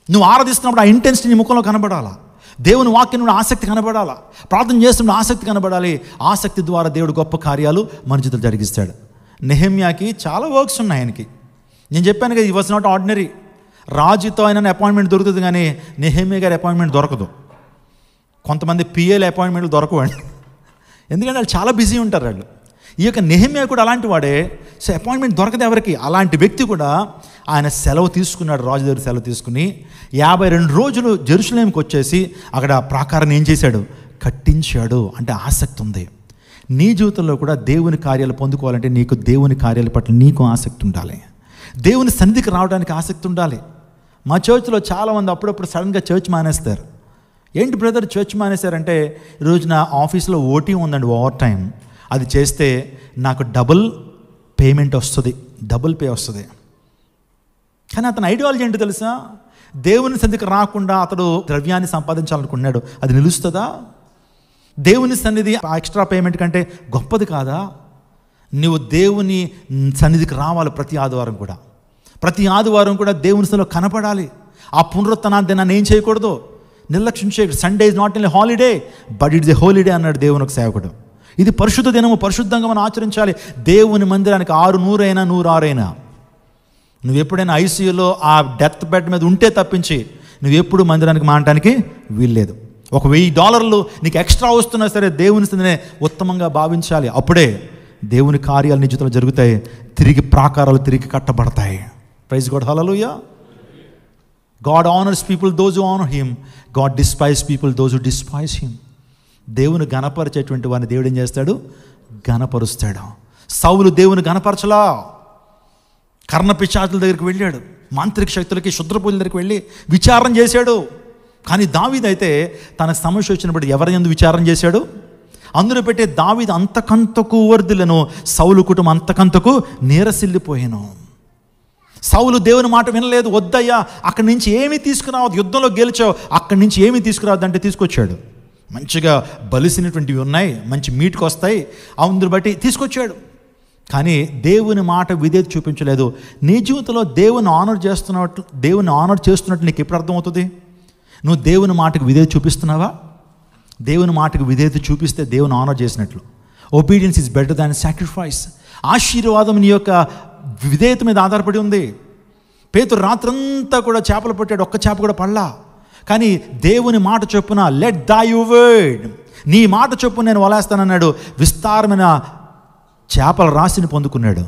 నువ్వు ఆరాధిస్తున్నప్పుడు ఆ ఇంటెన్సిటీ నీ ముఖంలో కనబడాలా. దేవుని వాక్యం నుండి ఆసక్తి కనబడాలా. ప్రార్థన చేస్తున్నప్పుడు ఆసక్తి కనబడాలి. ఆసక్తి ద్వారా దేవుడు గొప్ప కార్యాలు మన జీవితంలో జరిగిస్తాడు. నెహెమ్యాకి చాలా వర్క్స్ ఉన్నాయి ఆయనకి. నేను చెప్పాను కదా, ఈ వాజ్ నాట్ ఆర్డినరీ. రాజుతో ఆయన అపాయింట్మెంట్ దొరుకుతుంది, కానీ నెహెమ్యా గారి అపాయింట్మెంట్ దొరకదు. కొంతమంది పిఏల అపాయింట్మెంట్లు దొరకవండి, ఎందుకంటే వాళ్ళు చాలా బిజీ ఉంటారు వాళ్ళు. ఈ యొక్క నెహెమ్యా కూడా అలాంటి వాడే. సో అపాయింట్మెంట్ దొరకదు ఎవరికి. అలాంటి వ్యక్తి కూడా ఆయన సెలవు తీసుకున్నాడు, రాజు దగ్గర సెలవు తీసుకుని 52 రోజులు జెరూసలేంకి వచ్చేసి అక్కడ ప్రాకారాన్ని ఏం చేశాడు? కట్టించాడు. అంటే ఆసక్తి ఉంది. నీ జీవితంలో కూడా దేవుని కార్యాలు పొందుకోవాలంటే నీకు దేవుని కార్యాల పట్ల నీకు ఆసక్తి ఉండాలి. దేవుని సన్నిధికి రావడానికి ఆసక్తి ఉండాలి. మా చర్చ్లో చాలామంది అప్పుడప్పుడు సడన్గా చర్చ్ మానేస్తారు. ఏంటి బ్రదర్ చర్చ్ మానేశారంటే, ఈరోజు నా ఆఫీస్లో ఓటీ ఉందండి, ఓవర్ టైం, అది చేస్తే నాకు డబుల్ పేమెంట్ వస్తుంది, డబుల్ పే వస్తుంది. కానీ అతని ఐడియాలజీ ఏంటో తెలుసా? దేవుని సన్నిధికి రాకుండా అతడు ద్రవ్యాన్ని సంపాదించాలనుకున్నాడు. అది నిలుస్తుందా? దేవుని సన్నిధి ఆ ఎక్స్ట్రా పేమెంట్ కంటే గొప్పది కాదా? నువ్వు దేవుని సన్నిధికి రావాలి ప్రతి ఆదివారం కూడా. ప్రతి ఆదివారం కూడా దేవుని సన్నిధిలో కనపడాలి. ఆ పునరుత్థానాన్ని దినాన్ని ఏం చేయకూడదు, నిర్లక్ష్యం చేయకూడదు. Sunday is not only holiday but it's a holiday అన్నాడు దేవుని ఒక సేవకుడు. ఇది పరిశుద్ధ దినము, పరిశుద్ధంగా మనం ఆచరించాలి. దేవుని మందిరానికి 600 అయినా 106 అయినా, నువ్వు ఎప్పుడైనా ఐసీయూలో ఆ డెత్ బెడ్ మీద ఉంటే తప్పించి నువ్వు ఎప్పుడు మందిరానికి మానడానికి వీల్లేదు. ఒక $1000 నీకు ఎక్స్ట్రా వస్తున్నా సరే దేవుని సన్నిధినే ఉత్తమంగా భావించాలి. అప్పుడే దేవుని కార్యాలు నీ జీవితంలో జరుగుతాయి. తిరిగి ప్రాకారాలు తిరిగి కట్టబడతాయి. Praise God, hallelujah. God honours people those who honour him, God despise people those who despise him. దేవుని గణపరిచేటువంటి వారిని దేవుడు ఏం చేస్తాడు? గణపరుస్తాడు. సౌలు దేవుని గణపరచలా, కర్ణపిశాచుల దగ్గరికి వెళ్ళాడు, మాంత్రిక శక్తులకి శుద్రపూజల దగ్గరికి వెళ్ళి విచారణ చేశాడు. కానీ దావీదు అయితే తన సమస్య వచ్చినప్పుడు ఎవరి యందు విచారణ చేశాడు? అందులో పెట్టే దావీదు అంతకంతకు వర్ధిల్లను, సౌలు కుటుంబం అంతకంతకు నీరసిల్లిపోయాను. సౌలు దేవుని మాట వినలేదు. వద్దయ్యా, అక్కడి నుంచి ఏమీ తీసుకురావద్దు, యుద్ధంలో గెలిచావు, అక్కడి నుంచి ఏమీ తీసుకురావద్దు అంటే తీసుకొచ్చాడు. మంచిగా బలిసినటువంటివి ఉన్నాయి, మంచి మీట్కి వస్తాయి, అందుని బట్టి తీసుకొచ్చాడు. కానీ దేవుని మాట విధేయత చూపించలేదు. నీ జీవితంలో దేవుని ఆనర్ చేస్తున్నట్టు నీకు ఎప్పుడు అర్థమవుతుంది? నువ్వు దేవుని మాటకు విధేయత చూపిస్తున్నావా? దేవుని మాటకు విధేయత చూపిస్తే దేవుని ఆనర్ చేసినట్లు. Obedience is better than sacrifice. ఆశీర్వాదం నీ యొక్క విధేయత మీద ఆధారపడి ఉంది. పేతురు రాత్రంతా కూడా చేపలు పట్టాడు, ఒక్క చేప కూడా పడలా. కానీ దేవుని మాట చొప్పున లెట్ దై వర్డ్, నీ మాట చొప్పున నేను వలేస్తానన్నాడు. విస్తారమైన చేపల రాశిని పొందుకున్నాడు.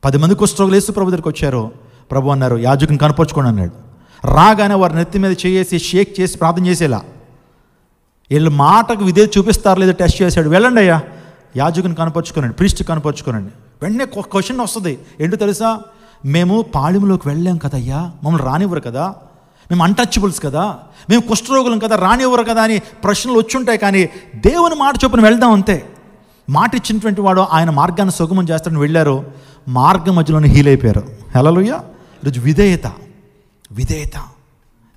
10 మంది కుష్ఠరోగులు యేసు ప్రభు దగ్గరికి వచ్చారు. ప్రభు అన్నారు, యాజకుని కనపరుచుకోండి అన్నాడు. రాగానే వారి నెత్తి మీద చేసి షేక్ చేసి ప్రార్థన చేసేలా, వీళ్ళు మాటకు విధేయత చూపిస్తారు లేదో టెస్ట్ చేశాడు. వెళ్ళండి అయ్యా, యాజకుని కనపరుచుకోనండి, ప్రీస్ట్ కనపరుచుకోనండి. వెంటనే క్వశ్చన్ వస్తుంది, ఏంటో తెలుసా? మేము పాళెంలోకి వెళ్ళాం కదయ్యా, మమ్మల్ని రానివ్వరు కదా, మేము అన్టచబుల్స్ కదా, మేము కుష్ఠరోగులం కదా, రానివ్వరు కదా అని ప్రశ్నలు వచ్చి ఉంటాయి. కానీ దేవుని మాట చొప్పున వెళ్దాం అంతే. మాట ఇచ్చినటువంటి వాడు ఆయన మార్గాన్ని సుగమం చేస్తాడని వెళ్ళారు. మార్గం మధ్యలోనే హీల్ అయిపోయారు. హల్లెలూయా. ఈరోజు విధేయత, విధేయత.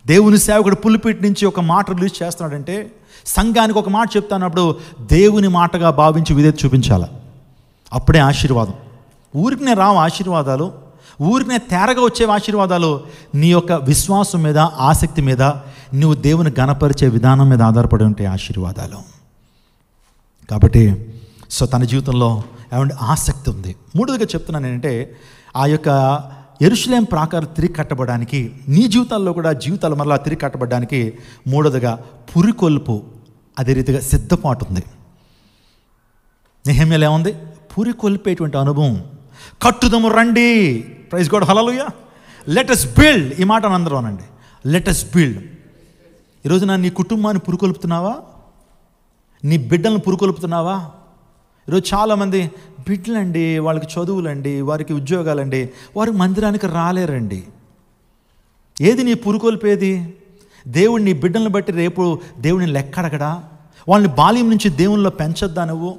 దేవుని సేవకుడు పుల్పిట్ నుంచి ఒక మాట రిలీజ్ చేస్తున్నాడంటే, సంఘానికి ఒక మాట చెప్తానప్పుడు దేవుని మాటగా భావించి విధేయత చూపించాలి. అప్పుడే ఆశీర్వాదం. ఊరికినే రావు ఆశీర్వాదాలు, ఊరికినే తేరగా వచ్చే ఆశీర్వాదాలు నీ యొక్క విశ్వాసం మీద, ఆసక్తి మీద, నువ్వు దేవుని ఘనపరిచే విధానం మీద ఆధారపడి ఉంటాయి ఆశీర్వాదాలు. కాబట్టి తన జీవితంలో ఏమంటే ఆసక్తి ఉంది. మూడోదిగా చెప్తున్నాను ఏంటంటే, ఆ యొక్క యెరూషలేం ప్రాకారం తిరిగి కట్టబడడానికి, నీ జీవితాల్లో కూడా జీవితాలు మరలా తిరిగి కట్టబడడానికి మూడోదిగా పురికొల్పు, అదే రీతిగా సిద్ధపాటు ఉంది. నెహెమ్యాలో ఏముంది? పురికొల్పేటువంటి అనుభవం. కట్టుదము రండి, ప్రైజ్ గాడ్, హల్లెలూయా. లెట్ us బిల్డ్, ఈ మాట అందరూ అనండి, లెట్ us బిల్డ్. ఈరోజు నీ కుటుంబాన్ని పురికొల్పుతున్నావా? నీ బిడ్డలను పురికొల్పుతున్నావా? ఈరోజు చాలామంది బిడ్డలండి, వాళ్ళకి చదువులండి, వారికి ఉద్యోగాలండి, వారు మందిరానికి రాలేరండి. ఏది నీ పురికొల్పేది? దేవుడు నీ బిడ్డలను బట్టి రేపు దేవుడిని లెక్కడగడా? వాళ్ళని బాల్యం నుంచి దేవునిలో పెంచొద్దా? నువ్వు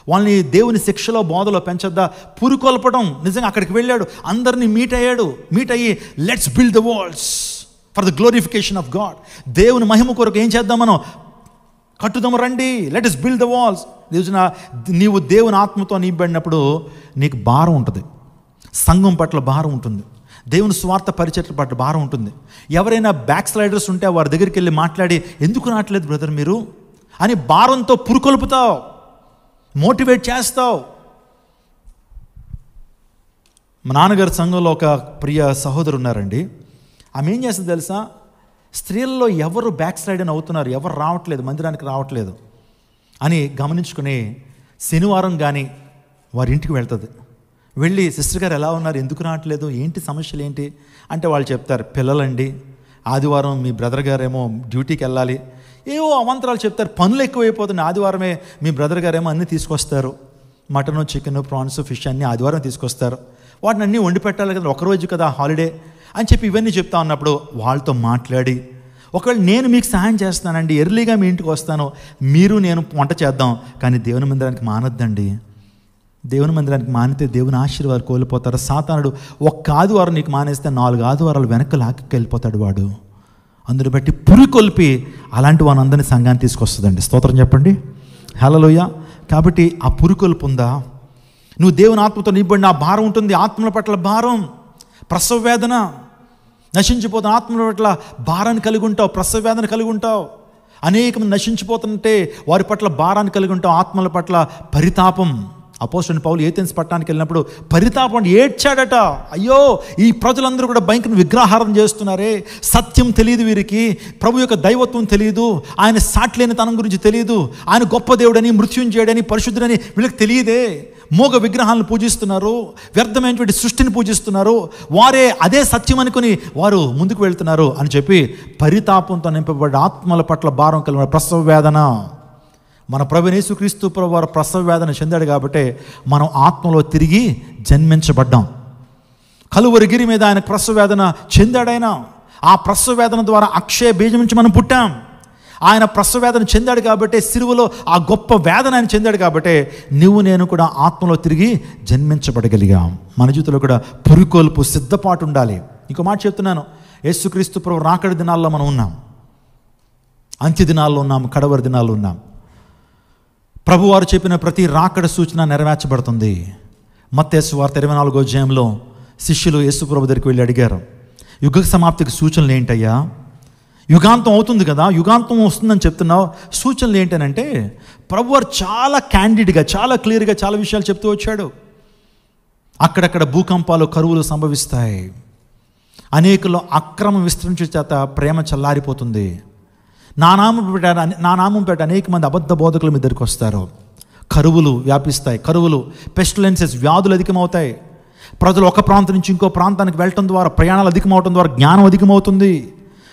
వాళ్ళని దేవుని శిక్షలో బోధలో పెంచొద్దా? పురికొల్పడం. నిజంగా అక్కడికి వెళ్ళాడు, అందరినీ మీట్ అయ్యి let's build the walls for the glorification of God. దేవుని మహిమ కొరకు ఏం చేద్దాం మనం? కట్టుదాము రండి, let us build the walls. నీవు దేవుని ఆత్మతో నింపబడినప్పుడు నీకు భారం ఉంటుంది, సంఘం పట్ల భారం ఉంటుంది, దేవుని స్వార్థ పరిచర్ల పట్ల భారం ఉంటుంది. ఎవరైనా బ్యాక్ స్లైడర్స్ ఉంటే వారి దగ్గరికి వెళ్ళి మాట్లాడి, ఎందుకు రావట్లేదు బ్రదర్ మీరు అని భారంతో పురుకొల్పుతావు, మోటివేట్ చేస్తావు. మా నాన్నగారి సంఘంలో ఒక ప్రియ సహోదరు ఉన్నారండి. ఆమె ఏం చేస్తుంది తెలుసా? స్త్రీల్లో ఎవరు బ్యాక్ స్లైడ్ అని అవుతున్నారు, ఎవరు రావట్లేదు, మందిరానికి రావట్లేదు అని గమనించుకుని శనివారం కానీ వారి ఇంటికి వెళ్తుంది. వెళ్ళి, సిస్టర్ గారు ఎలా ఉన్నారు, ఎందుకు రావట్లేదు, ఏంటి సమస్యలు ఏంటి అంటే వాళ్ళు చెప్తారు, పిల్లలండి, ఆదివారం మీ బ్రదర్ గారేమో డ్యూటీకి వెళ్ళాలి, ఏవో అవంతరాలు చెప్తారు, పనులు ఎక్కువైపోతున్నాయి. ఆదివారమే మీ బ్రదర్ గారేమో అన్నీ తీసుకొస్తారు, మటను, చికెను, ప్రాన్స్, ఫిష్ అన్నీ ఆదివారం తీసుకొస్తారు, వాటిని అన్నీ వండి పెట్టాలి కదా, ఒకరోజు కదా హాలిడే అని చెప్పి ఇవన్నీ చెప్తా ఉన్నప్పుడు వాళ్ళతో మాట్లాడి, ఒకవేళ నేను మీకు సహాయం చేస్తానండి, ఎర్లీగా మీ ఇంటికి వస్తాను, మీరు నేను వంట చేద్దాం, కానీ దేవుని మందిరానికి మానొద్దండి. దేవుని మందిరానికి మానితే దేవుని ఆశీర్వాదాలు కోల్పోతారు. సాతానుడు ఒక్క ఆదివారం నీకు మానేస్తే 4 ఆదివారాలు వెనక్కి లాక్కెళ్ళిపోతాడు వాడు. అందుని బట్టి పురికొల్పి అలాంటి వానందరినీ సంఘాన్ని తీసుకొస్తుందండి. స్తోత్రం చెప్పండి, హల్లెలూయా. కాబట్టి ఆ పురికొల్పు ఉందా? నువ్వు దేవుని ఆత్మతో నింపబడిన ఆ భారం ఉంటుంది, ఆత్మల పట్ల భారం, ప్రసవ వేదన, నశించిపోతున్న ఆత్మల పట్ల భారాన్ని కలిగి ఉంటావు, ప్రసవ వేదన కలిగి ఉంటావు. అనేక మంది నశించిపోతుంటే వారి పట్ల భారాన్ని కలిగి ఉంటావు, ఆత్మల పట్ల పరితాపం. అపోస్తలుడైన పౌలు ఏథెన్స్ పట్టణానికి వెళ్ళినప్పుడు పరితాపం, ఏడ్చాడట. అయ్యో, ఈ ప్రజలందరూ కూడా భయంకర విగ్రహారాధన చేస్తున్నారే, సత్యం తెలియదు వీరికి, ప్రభు యొక్క దైవత్వం తెలియదు, ఆయన సాటి లేని తనం గురించి తెలియదు, ఆయన గొప్ప దేవుడని, మృత్యుంజయుడని, పరిశుద్ధుడని వీళ్ళకి తెలియదే. మోగ విగ్రహాలను పూజిస్తున్నారు, వ్యర్థమైనటువంటి సృష్టిని పూజిస్తున్నారు, వారే అదే సత్యం అనుకుని వారు ముందుకు వెళ్తున్నారు అని చెప్పి పరితాపంతో నింపబడ్డ ఆత్మల పట్ల భారం కలిగిన ప్రసవ వేదన. మన ప్రభువైన యేసుక్రీస్తు ప్రభు వారు ప్రసవ వేదన చెందాడు కాబట్టి మనం ఆత్మలో తిరిగి జన్మించబడ్డాం. కలువరిగిరి మీద ఆయన ప్రసవ వేదన చెందాడైనా, ఆ ప్రసవ వేదన ద్వారా అక్షయ బీజం నుంచి మనం పుట్టాం. ఆయన ప్రసవ వేదన చెందాడు కాబట్టి, సిలువలో ఆ గొప్ప వేదన ఆయన చెందాడు కాబట్టి నువ్వు నేను కూడా ఆత్మలో తిరిగి జన్మించబడగలిగాం. మన జీవితంలో కూడా పురికొల్పు, సిద్ధపాటు ఉండాలి. ఇంకో మాట చెప్తున్నాను, యేసుక్రీస్తు ప్రభు రాకడ దినాల్లో మనం ఉన్నాం, అంత్య దినాల్లో ఉన్నాం, కడవరి దినాల్లో ఉన్నాం. ప్రభువారు చెప్పిన ప్రతి రాకడ సూచన నెరవేర్చబడుతుంది. మత్తయి సువార్త 24వ అధ్యాయంలో శిష్యులు యేసు ప్రభు దగ్గరికి వెళ్ళి అడిగారు, యుగ సమాప్తికి సూచనలు ఏంటయ్యా? యుగాంతం అవుతుంది కదా, యుగాంతం వస్తుందని చెప్తున్నావు, సూచనలు ఏంటనంటే ప్రభువారు చాలా క్యాండిడ్గా, చాలా క్లియర్గా చాలా విషయాలు చెప్తూ వచ్చాడు. అక్కడక్కడ భూకంపాలు, కరువులు సంభవిస్తాయి. అనేకులు అక్రమం విస్తరించే చేత ప్రేమ చల్లారిపోతుంది. నా నామం పేట అనేక మంది అబద్ధ బోధకులు మీ దగ్గరికి వస్తారు. కరువులు వ్యాపిస్తాయి. కరువులు, పెస్టిలెన్సెస్, వ్యాధులు అధికమవుతాయి. ప్రజలు ఒక ప్రాంతం నుంచి ఇంకో ప్రాంతానికి వెళ్ళటం ద్వారా, ప్రయాణాలు అధికమవటం ద్వారా జ్ఞానం అధికమవుతుంది.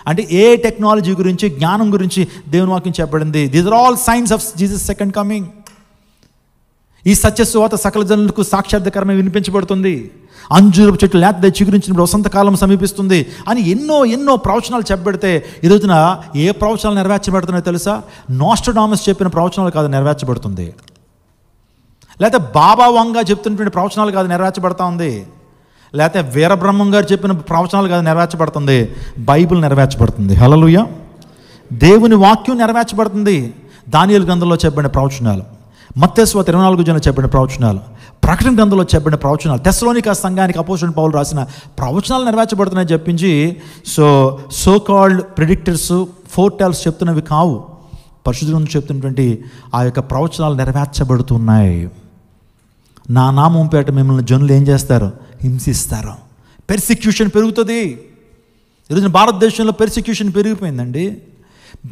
అంటే ఏ టెక్నాలజీ గురించి, జ్ఞానం గురించి దేవుని వాక్యం చెప్పబడింది. These are all signs of Jesus second coming. ఈ సత్య సువార్త సకల జనులకు సాక్షాత్కారమే వినిపించబడుతుంది. అంజూరపు చెట్టు లేత చిగురించినప్పుడు వసంతకాలం సమీపిస్తుంది అని ఎన్నో ప్రవచనాలు చెప్పబడితే ఈ రోజున ఏ ప్రవచనాలు నెరవేర్చబడుతున్నాయో తెలుసా? నోస్ట్రడామస్ చెప్పిన ప్రవచనాలు కాదు నెరవేర్చబడుతుంది. లేకపోతే బాబా వంగా చెప్తున్నటువంటి ప్రవచనాలు కాదు నెరవేర్చబడతా ఉంది. లేకపోతే వీరబ్రహ్మం గారు చెప్పిన ప్రవచనాలు కాదు నెరవేర్చబడుతుంది. బైబిల్ నెరవేర్చబడుతుంది. హల్లెలూయా. దేవుని వాక్యం నెరవేర్చబడుతుంది. దానియేలు గ్రంథంలో చెప్పబడిన ప్రవచనాలు, మత్తయి సువార్త 24 చెప్పిన ప్రవచనాలు, ప్రకటన గ్రంథంలో చెప్పిన ప్రవచనాలు, తెస్సలోనిక సంఘానికి అపోస్తలుడైన పౌలు రాసిన ప్రవచనాలు నెరవేర్చబడుతున్నాయని చెప్పించి సో కాల్డ్ ప్రిడిక్టర్స్, ఫోర్టెల్స్ చెప్తున్నవి కావు. పరిశుద్ధులను చెప్తున్నటువంటి ఆ యొక్క ప్రవచనాలు నెరవేర్చబడుతున్నాయి. నా నామం పేట మిమ్మల్ని జనులు ఏం చేస్తారు? హింసిస్తారు. పెర్సిక్యూషన్ పెరుగుతుంది. ఈరోజు భారతదేశంలో పెర్సిక్యూషన్ పెరిగిపోయిందండి.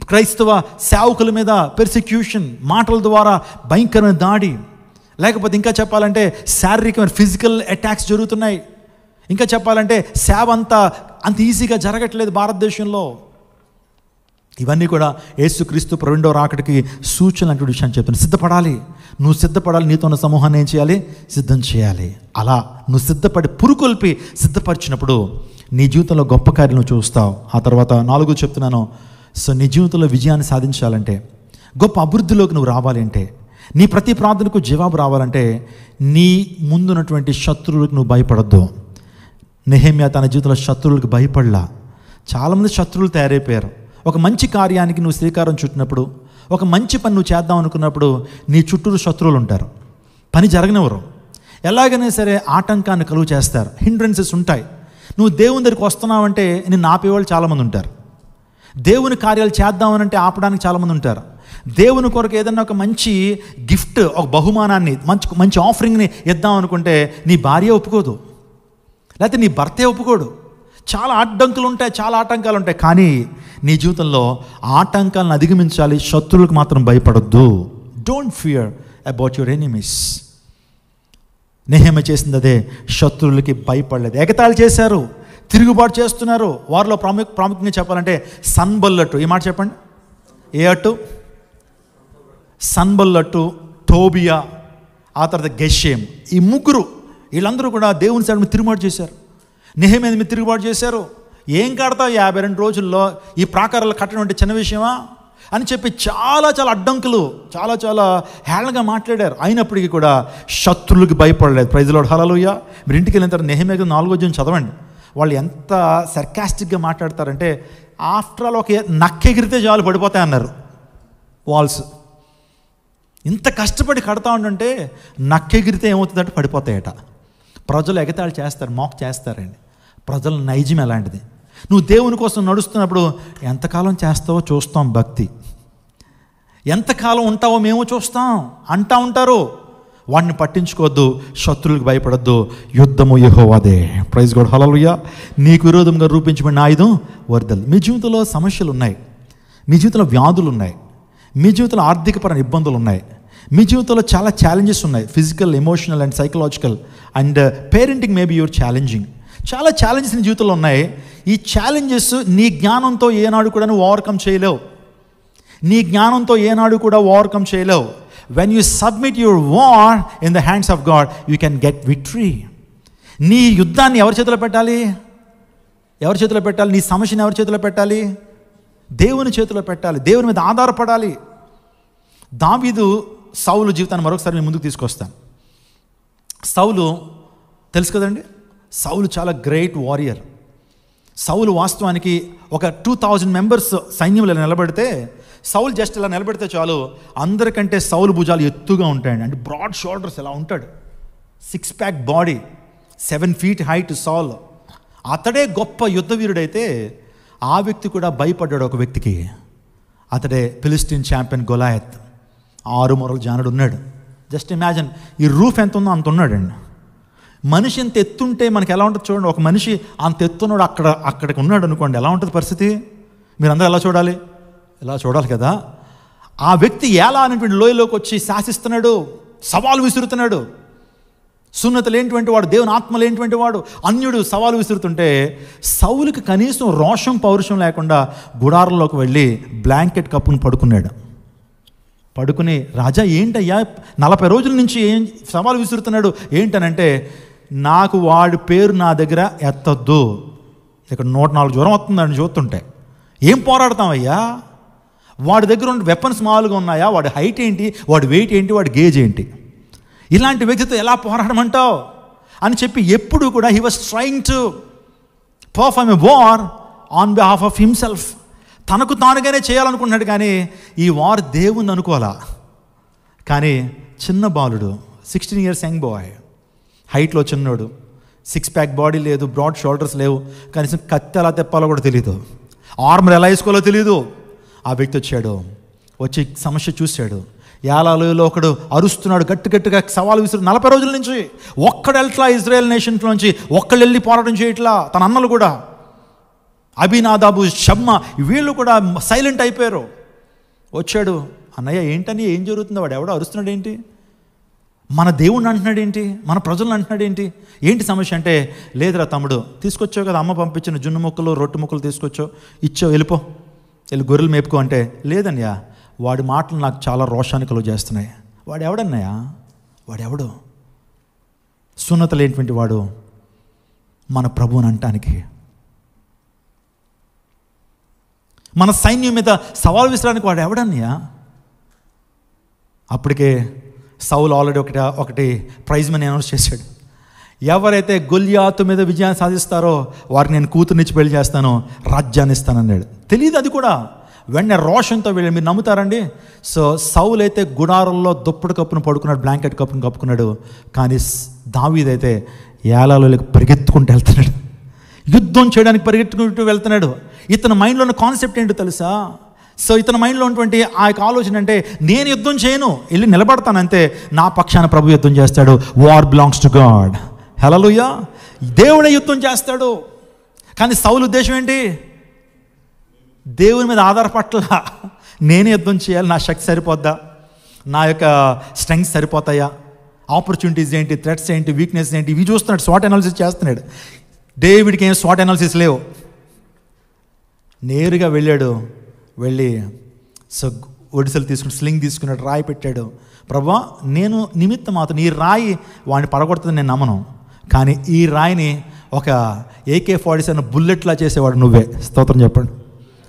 క్రైస్తవ సేవకుల మీద పెర్సిక్యూషన్, మాటల ద్వారా భయంకరమైన దాడి, లేకపోతే ఇంకా చెప్పాలంటే శారీరకమైన ఫిజికల్ అటాక్స్ జరుగుతున్నాయి. ఇంకా చెప్పాలంటే సేవ అంత ఈజీగా జరగట్లేదు భారతదేశంలో. ఇవన్నీ కూడా యేసుక్రీస్తు రెండో రాకడికి సూచనలు అంటే విషయాన్ని చెప్తున్నాను. సిద్ధపడాలి. నువ్వు సిద్ధపడాలి. నీతో ఉన్న సమూహాన్ని ఏం చేయాలి? సిద్ధం చేయాలి. అలా నువ్వు సిద్ధపడి పురుకొల్పి సిద్ధపరిచినప్పుడు నీ జీవితంలో గొప్ప కార్యం నువ్వు చూస్తావు. ఆ తర్వాత 4 చెప్తున్నాను. నీ జీవితంలో విజయాన్ని సాధించాలంటే, గొప్ప అభివృద్ధిలోకి నువ్వు రావాలి అంటే, నీ ప్రతి ప్రార్థనకు జవాబు రావాలంటే నీ ముందున్నటువంటి శత్రువులకు నువ్వు భయపడద్దు. నెహెమ్యా తన జీవితంలో శత్రువులకు భయపడలా. చాలామంది శత్రువులు తయారైపోయారు. ఒక మంచి కార్యానికి నువ్వు శ్రీకారం చుట్టినప్పుడు, ఒక మంచి పని నువ్వు చేద్దాం అనుకున్నప్పుడు నీ చుట్టూరు శత్రువులు ఉంటారు. పని జరగనివ్వరు. ఎలాగైనా సరే ఆటంకాన్ని కలుగు చేస్తారు. హిండ్రెన్సెస్ ఉంటాయి. నువ్వు దేవుని దగ్గరికి వస్తున్నావంటే నిన్ను ఆపేవాళ్ళు చాలామంది ఉంటారు. దేవుని కార్యాలు చేద్దామనంటే ఆపడానికి చాలామంది ఉంటారు. దేవుని కొరకు ఏదన్నా ఒక మంచి గిఫ్ట్, ఒక బహుమానాన్ని, మంచి ఆఫరింగ్ని ఇద్దాం అనుకుంటే నీ భార్య ఒప్పుకోదు, లేకపోతే నీ భర్తే ఒప్పుకోడు. చాలా అడ్డంకులు ఉంటాయి, చాలా ఆటంకాలు ఉంటాయి. కానీ నీ జీవితంలో ఆటంకాలను అధిగమించాలి. శత్రువులకు మాత్రం భయపడొద్దు. Don't fear about your enemies. Nehemiah చేసింది అదే. శత్రువులకి భయపడలేదు. ఎగతాళి చేశారు, తిరుగుబాటు చేస్తున్నారు. వారిలో ప్రాముఖ్యంగా చెప్పాలంటే సన్బల్లటు. ఈ మాట చెప్పండి. ఏ అటు? సన్బల్లటు, టోబియా, ఆ తర్వాత గెషేమ్. ఈ ముగ్గురు, వీళ్ళందరూ కూడా దేవుని సైడ్ మీద తిరుగుబాటు చేశారు. నెహెమ్యా మీద తిరుగుబాటు చేశారు. ఏం కడతావు 52 రోజుల్లో, ఈ ప్రాకారాలు కట్టడం అంటే చిన్న విషయమా అని చెప్పి చాలా అడ్డంకులు, చాలా హేళనగా మాట్లాడారు. అయినప్పటికీ కూడా శత్రువులకు భయపడలేదు. Praise the Lord. హల్లెలూయా. మీరు ఇంటికి వెళ్ళిన తర్వాత నెహెమ్యా 4వ చదవండి. వాళ్ళు ఎంత సర్కాస్టిక్గా మాట్లాడతారంటే, ఆఫ్టర్ ఆల్ ఒక నక్కెగిరితే చాలు పడిపోతాయి అన్నారు వాల్స్. ఇంత కష్టపడి కడతా ఉండంటే నక్కెగిరితే ఏమవుతుందంటే పడిపోతాయట. ప్రజలు ఎగతాళి చేస్తారు, మాక్ చేస్తారండి. ప్రజల నైజం ఎలాంటిది? నువ్వు దేవుని కోసం నడుస్తున్నప్పుడు ఎంతకాలం చేస్తావో చూస్తాం భక్తి, ఎంతకాలం ఉంటావో మేము చూస్తాం అంటా ఉంటారు. వాడిని పట్టించుకోవద్దు. శత్రువులకు భయపడద్దు. యుద్ధము యెహోవాదే. Praise God. హల్లెలూయా. నీకు విరోధంగా రూపించబడిన ఆయుధం వర్ధలు. మీ జీవితంలో సమస్యలు ఉన్నాయి, మీ జీవితంలో వ్యాధులు ఉన్నాయి, మీ జీవితంలో ఆర్థికపరమైన ఇబ్బందులు ఉన్నాయి, మీ జీవితంలో చాలా ఛాలెంజెస్ ఉన్నాయి. Physical, emotional and psychological and parenting maybe your challenging. చాలా ఛాలెంజెస్ నీ జీవితంలో ఉన్నాయి. ఈ ఛాలెంజెస్ నీ జ్ఞానంతో ఏనాడు కూడా నువ్వు ఓవర్కమ్ చేయలేవు. నీ జ్ఞానంతో ఏనాడు కూడా ఓవర్కమ్ చేయలేవు. When you submit your war in the hands of God, you can get victory. నీ యుద్ధాన్ని ఎవరి చేతిలో పెట్టాలి? ఎవరి చేతిలో పెట్టాలి? నీ సమస్యను ఎవరి చేతిలో పెట్టాలి? దేవుని చేతిలో పెట్టాలి. దేవుని మీద ఆధారపడాలి. దావీదు, సౌలు జీవితాన్ని మరొకసారి నేను ముందుకు తీసుకొస్తాను. సౌలు తెలుసు కదండి. సౌలు చాలా గ్రేట్ వారియర్. సౌలు వాస్తవానికి ఒక 2000 మెంబర్స్ సైన్యంలో నిలబడితే, సౌలు జస్ట్ ఇలా నిలబెడితే చాలు, అందరికంటే సౌలు భుజాలు ఎత్తుగా ఉంటాయండి. అంటే బ్రాడ్ షోల్డర్స్ ఇలా ఉంటాడు, 6 pack body, 7 feet height Saul. అతడే గొప్ప యుద్ధ వీరుడైతే ఆ వ్యక్తి కూడా భయపడ్డాడు ఒక వ్యక్తికి. అతడే ఫిలిస్టీన్ ఛాంపియన్ గొలాయత్. 6 మూరల జానుడు ఉన్నాడు. జస్ట్ ఇమాజిన్, ఈ రూఫ్ ఎంత ఉందో అంత ఉన్నాడండి. మనిషి ఎంత ఎత్తుంటే మనకి ఎలా ఉంటుంది చూడండి. ఒక మనిషి అంత ఎత్తున్నాడు, అక్కడికి ఉన్నాడు అనుకోండి, ఎలా ఉంటుంది పరిస్థితి? మీరందరూ ఎలా చూడాలి? ఎలా చూడాలి కదా. ఆ వ్యక్తి ఎలా అనేటువంటి లోయలోకి వచ్చి శాసిస్తున్నాడు, సవాలు విసురుతున్నాడు. సున్నత లేనిటువంటి వాడు, దేవుని ఆత్మ లేనిటువంటి వాడు, అన్యుడు సవాలు విసురుతుంటే సౌలుకి కనీసం రోషం పౌరుషం లేకుండా గుడారంలోకి వెళ్ళి బ్లాంకెట్ కప్పుని పడుకున్నాడు. పడుకుని, రాజా ఏంటయ్యా 40 రోజుల నుంచి ఏం సవాలు విసురుతున్నాడు ఏంటనంటే, నాకు వాడి పేరు నా దగ్గర ఎత్తద్దు. ఇక్కడ 104 జ్వరం వస్తుందని చూస్తుంటే ఏం పోరాడతామయ్యా? వాడి దగ్గర ఉన్న వెపన్స్ మామూలుగా ఉన్నాయా? వాడి హైట్ ఏంటి, వాడి వెయిట్ ఏంటి, వాడి గేజ్ ఏంటి? ఇలాంటి వ్యక్తితో ఎలా పోరాడమంటావు అని చెప్పి ఎప్పుడు కూడా he was trying to perform a war on behalf of himself. తనకు తానుగానే చేయాలనుకుంటున్నాడు, కానీ ఈ వార్ దేవుని అనుకోవాలా. కానీ చిన్న బాలుడు, 16 years యంగ్ బాయ్, హైట్లో చిన్నోడు, 6 pack బాడీ లేదు, బ్రాడ్ షోల్డర్స్ లేవు, కనీసం కత్తి ఎలా తెప్పాలో కూడా తెలియదు, ఆర్మర్ ఎలా వేసుకోవాలో తెలియదు. ఆ వ్యక్తి వచ్చాడు, వచ్చి సమస్య చూశాడు. యాలాలో ఒకడు అరుస్తున్నాడు, గట్టిగా సవాలు విసురు. 40 రోజుల నుంచి ఒక్కడు ఎట్లా ఇజ్రాయెల్ నేషన్స్లోంచి ఒక్కళ్ళు వెళ్ళి పోరాటం చేయట్లా. తన అన్నలు కూడా, అభినాదాబు, షమ్మ, వీళ్ళు కూడా సైలెంట్ అయిపోయారు. వచ్చాడు, అన్నయ్య ఏంటని, ఏం జరుగుతుందో, వాడు ఎవడో అరుస్తున్నాడు ఏంటి, మన దేవుణ్ణి అంటున్నాడు ఏంటి, మన ప్రజలను అంటున్నాడు ఏంటి, ఏంటి సమస్య అంటే, లేదురా తమ్ముడు, తీసుకొచ్చావు కదా అమ్మ పంపించిన జున్ను ముక్కలు రొట్టె ముక్కలు తీసుకొచ్చావు, ఇచ్చావు, వెళ్ళి గొర్రెలు మేపుకో అంటే, లేదన్నయ్యా వాడి మాటలు నాకు చాలా రోషాన్ని కలుగు చేస్తున్నాయి. వాడు ఎవడన్నయ్యా? వాడెవడు? సున్నత లేనిటువంటి వాడు మన ప్రభువుని అంటానికి, మన సైన్యం మీద సవాల్ విసరానికి వాడు ఎవడన్నయ్యా? అప్పటికే సౌలు ఆల్రెడీ ఒకటి ప్రైజ్ మనీ అనౌన్స్ చేశాడు. ఎవరైతే గొల్యాతు మీద విజయాన్ని సాధిస్తారో వారికి నేను కూతుర్నిచ్చి పెళ్లి చేస్తాను, రాజ్యాన్ని ఇస్తానన్నాడు. తెలియదు అది కూడా. వెంటనే రోషంతో వెళ్ళి, మీరు నమ్ముతారండి? సో సౌలు అయితే గుడారంలో దుప్పటి కప్పును పడుకున్నాడు, బ్లాంకెట్ కప్పును కప్పుకున్నాడు. కానీ దావీదైతే ఏలాలోకి పరిగెత్తుకుంటూ వెళ్తున్నాడు, యుద్ధం చేయడానికి పరిగెత్తుకుంటూ వెళ్తున్నాడు. ఇతని మైండ్లో ఉన్న కాన్సెప్ట్ ఏంటో తెలుసా? సో ఇతని మైండ్లో ఉన్నటువంటి ఆ యొక్క ఆలోచన అంటే, నేను యుద్ధం చేయను, వెళ్ళి నిలబడతానంతే, నా పక్షాన ప్రభు యుద్ధం చేస్తాడు. War belongs to God. Hallelujah. దేవుడే యుద్ధం చేస్తాడు. కానీ సౌలు ఉద్దేశం ఏంటి? దేవుని మీద ఆధారపట్ల నేనే యుద్ధం చేయాలి, నా శక్తి సరిపోద్దా, నా యొక్క స్ట్రెంగ్త్ సరిపోతాయా, ఆపర్చునిటీస్ ఏంటి, థ్రెట్స్ ఏంటి, వీక్నెస్ ఏంటి, ఇవి చూస్తున్నాడు, స్వాట్ అనాలిసిస్ చేస్తున్నాడు. డేవిడ్కి ఏం స్వాట్ అనాలిసిస్ లేవు. నేరుగా వెళ్ళి సో ఒడిసెలు తీసుకుని, స్లింగ్ తీసుకున్నాడు, రాయి పెట్టాడు. ప్రభువా, నేను నిమిత్తం మాత్రం ఈ రాయి వాడిని పడగొడుతుంది నేను నమ్మను, కానీ ఈ రాయిని ఒక AK-47 బుల్లెట్లా చేసేవాడు నువ్వే. స్తోత్రం చెప్పండి.